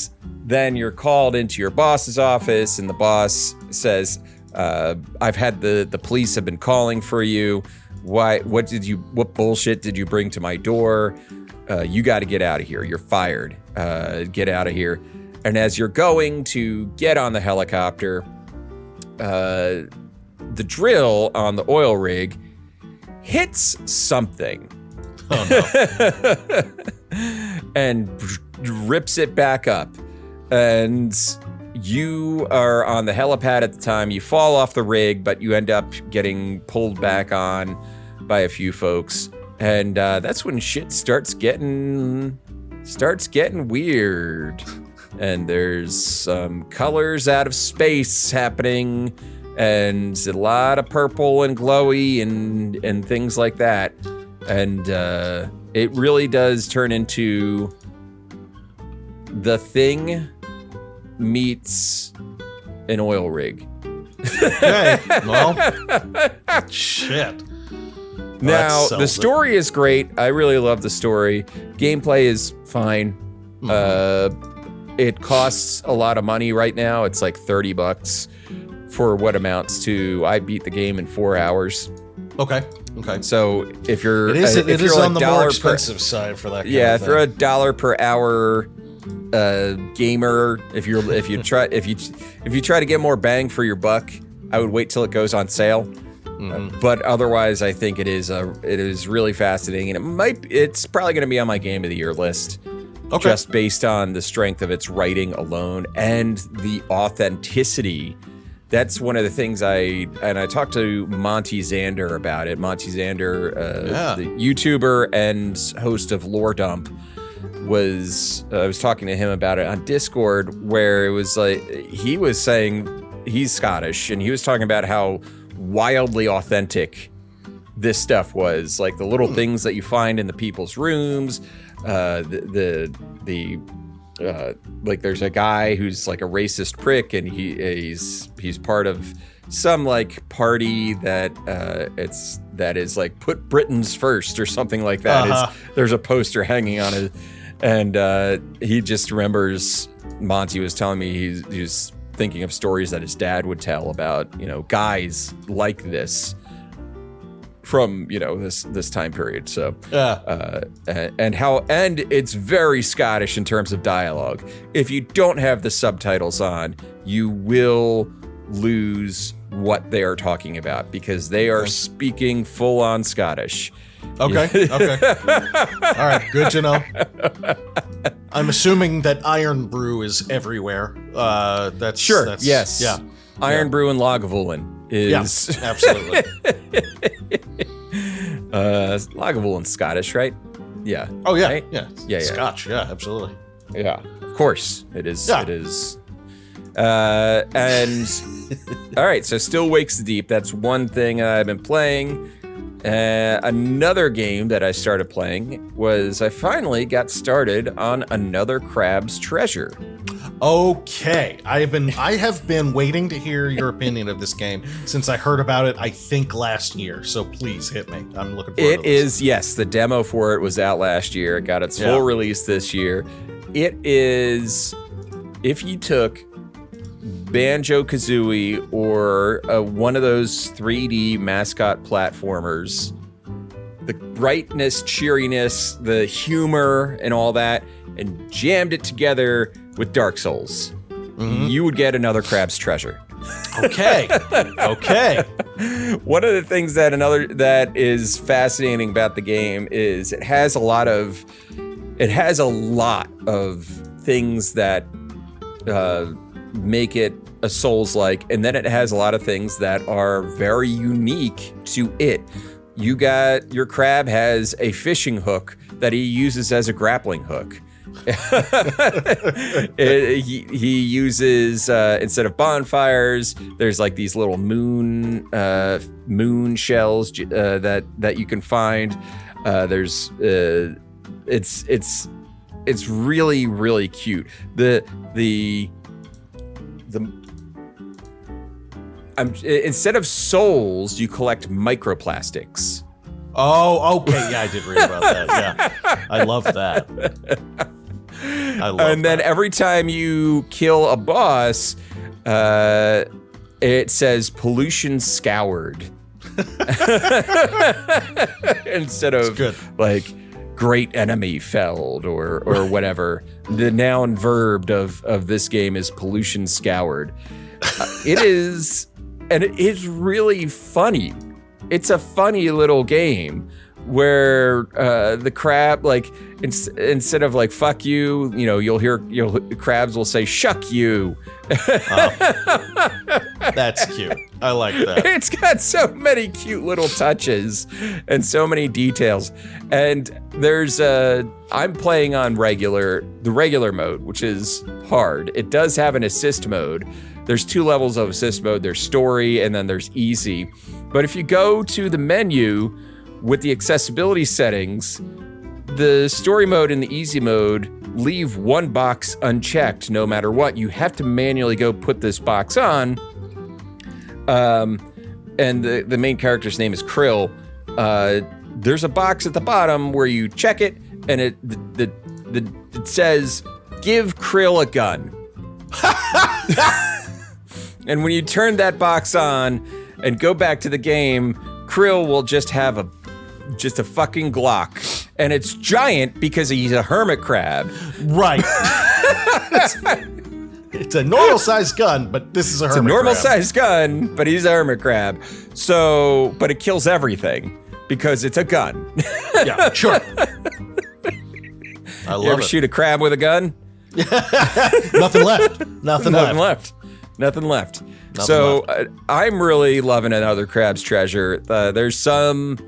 then you're called into your boss's office, and the boss says, I've had the police have been calling for you. What bullshit did you bring to my door? You got to get out of here. You're fired. Get out of here. And as you're going to get on the helicopter, the drill on the oil rig hits something. Oh, no. And rips it back up. And you are on the helipad at the time. You fall off the rig, but you end up getting pulled back on by a few folks. And that's when shit starts getting weird. And there's some colors out of space happening, and a lot of purple and glowy and things like that. And it really does turn into The Thing meets an oil rig. Okay, well, shit. Now, the story is great. I really love the story. Gameplay is fine. It costs a lot of money right now. It's like $30 for what amounts to, I beat the game in 4 hours. Okay. So if you're, it is on the more expensive per, side for that. Kind yeah, of if you're $1 per hour gamer, if you try to get more bang for your buck, I would wait till it goes on sale. But otherwise, I think it is really fascinating, and it's probably going to be on my Game of the Year list. Okay. Just based on the strength of its writing alone and the authenticity. That's one of the things I talked to Monty Zander about it. Monty Zander, the YouTuber and host of Lore Dump, I was talking to him about it on Discord, where it was like he was saying he's Scottish, and he was talking about how wildly authentic this stuff was, like the little things that you find in the people's rooms, like there's a guy who's like a racist prick, and he's part of some like party that is like put Britons first or something like that. There's a poster hanging on it, and he just remembers, Monty was telling me he's thinking of stories that his dad would tell about, guys like this from, this time period. So, and it's very Scottish in terms of dialogue. If you don't have the subtitles on, you will lose what they are talking about, because they are speaking full on Scottish. Okay. All right, good to know. I'm assuming that Iron Brew is everywhere. That's sure. That's, yes. Yeah. Iron Brew and Lagavulin is. Yeah, absolutely. Lagavulin's Scottish, right? Yeah. Oh yeah. Right? Yeah. Yeah. Scotch. Yeah, absolutely. Yeah, of course it is. Yeah. It is. And all right, so Still Wakes the Deep. That's one thing I've been playing. Another game that I started playing was I finally got started on Another Crab's Treasure. Okay, I have been waiting to hear your opinion of this game since I heard about it, I think last year. So please hit me. I'm looking forward to It this. is, yes, the demo for it was out last year. It got its full release this year. It is, if you took Banjo-Kazooie or one of those 3D mascot platformers, the brightness, cheeriness, the humor, and all that, and jammed it together with Dark Souls, you would get Another Crab's Treasure. Okay. Okay. One of the things that is fascinating about the game is it has a lot of things that make it a Souls-like, and then it has a lot of things that are very unique to it. Your crab has a fishing hook that he uses as a grappling hook. He uses instead of bonfires, there's like these little moon shells that you can find. It's really, really cute. Instead of souls, you collect microplastics. Oh, okay. Yeah, I did read about that. Yeah, I love that. And then every time you kill a boss, it says pollution scoured. Instead of like great enemy felled or whatever. The noun verb of this game is pollution scoured. It is, and it is really funny. It's a funny little game where the crab, like, instead of like fuck you, crabs will say shuck you. That's cute. I like that. It's got so many cute little touches and so many details. And I'm playing on the regular mode, which is hard. It does have an assist mode. There's 2 levels of assist mode. There's story and then there's easy. But if you go to the menu with the accessibility settings, the story mode and the easy mode leave one box unchecked no matter what. You have to manually go put this box on. And the main character's name is Krill. There's a box at the bottom where you check it, and it says, "Give Krill a gun." And when you turn that box on and go back to the game, Krill will just have a fucking Glock, and it's giant because he's a hermit crab. Right. It's a normal-sized gun, but this is a hermit crab. It's a normal-sized gun, but he's a hermit crab. So, but it kills everything because it's a gun. Yeah, sure. I love you ever it. shoot a crab with a gun? Nothing left. Nothing left. So I'm really loving Another Crab's Treasure. There's some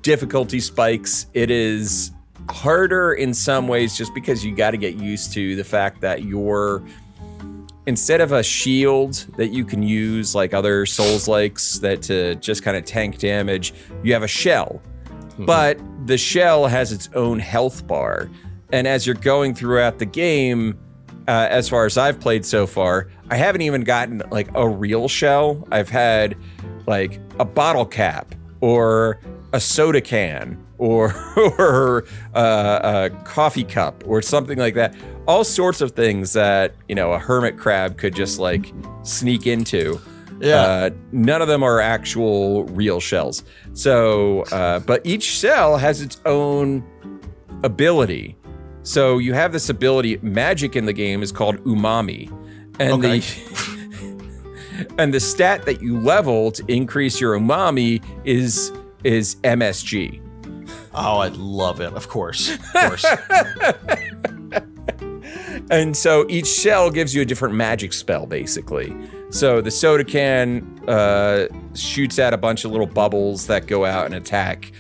difficulty spikes. It is harder in some ways just because you got to get used to the fact that instead of a shield that you can use like other Souls-likes that to just kind of tank damage, you have a shell. Mm-hmm. But the shell has its own health bar. And as you're going throughout the game, as far as I've played so far, I haven't even gotten like a real shell. I've had like a bottle cap or a soda can or a coffee cup or something like that. All sorts of things that, a hermit crab could just like sneak into. Yeah. None of them are actual real shells. So, but each shell has its own ability. So you have this ability, magic in the game is called umami. And and the stat that you level to increase your umami is MSG. Oh, I love it. Of course. And so each shell gives you a different magic spell, basically. So the soda can shoots out a bunch of little bubbles that go out and attack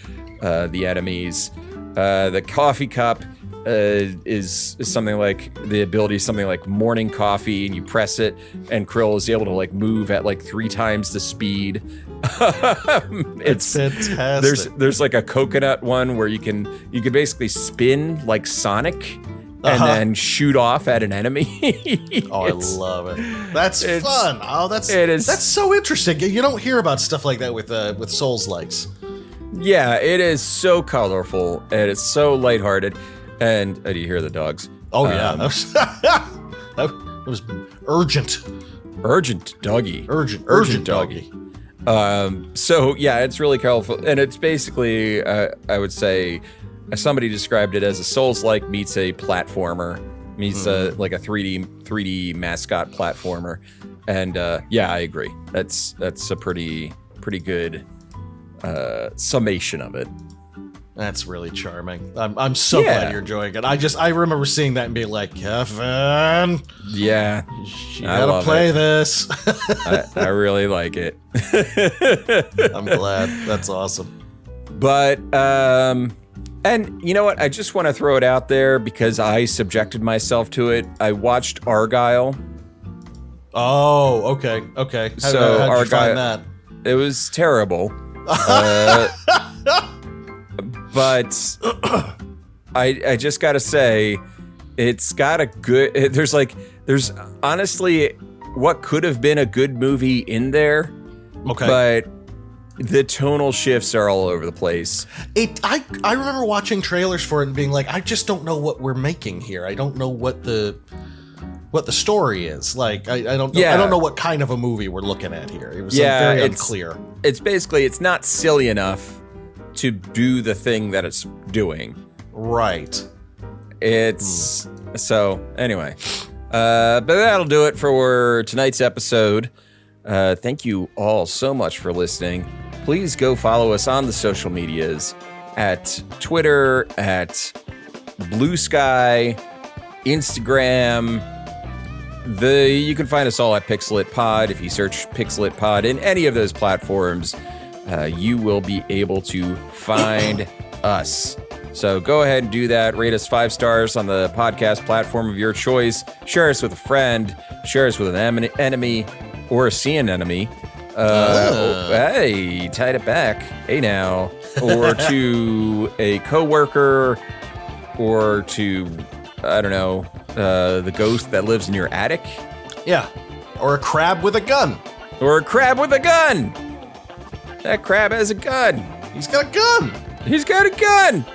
the enemies. The coffee cup is something like the ability, something like morning coffee, and you press it, and Krill is able to like move at like 3 times the speed. It's fantastic. There's like a coconut one where you can basically spin like Sonic. And then shoot off at an enemy. I love it. That's fun. Oh, that's so interesting. You don't hear about stuff like that with Souls-likes. Yeah, it is so colorful and it's so lighthearted. And do you hear the dogs? Oh yeah, that was urgent. Urgent doggy. Urgent doggy. So yeah, it's really colorful, and it's basically I would say. Somebody described it as a Souls-like meets a platformer, meets like a 3D mascot platformer, and yeah, I agree. That's a pretty good summation of it. That's really charming. I'm so glad you're enjoying it. I remember seeing that and being like, Kevin, yeah, you gotta play this. I really like it. I'm glad. That's awesome. But and you know what? I just want to throw it out there because I subjected myself to it. I watched Argyle. Oh, okay. How'd you find that? It was terrible. But I just got to say, it's got a good. There's honestly what could have been a good movie in there. Okay, but. The tonal shifts are all over the place. I remember watching trailers for it and being like, I just don't know what we're making here. I don't know what the story is. Like, I don't know. I don't know what kind of a movie we're looking at here. It was very unclear. It's basically, it's not silly enough to do the thing that it's doing. Right. It's so anyway. But that'll do it for tonight's episode. Thank you all so much for listening. Please go follow us on the social medias at Twitter, at Blue Sky, Instagram. You can find us all at Pixelit Pod. If you search Pixelit Pod in any of those platforms, you will be able to find us. So go ahead and do that. Rate us 5 stars on the podcast platform of your choice. Share us with a friend. Share us with an enemy. Or a sea anemone. Hey, tied it back. Hey now. Or to a coworker, or to, I don't know, the ghost that lives in your attic. Yeah. Or a crab with a gun. Or a crab with a gun. That crab has a gun. He's got a gun. He's got a gun.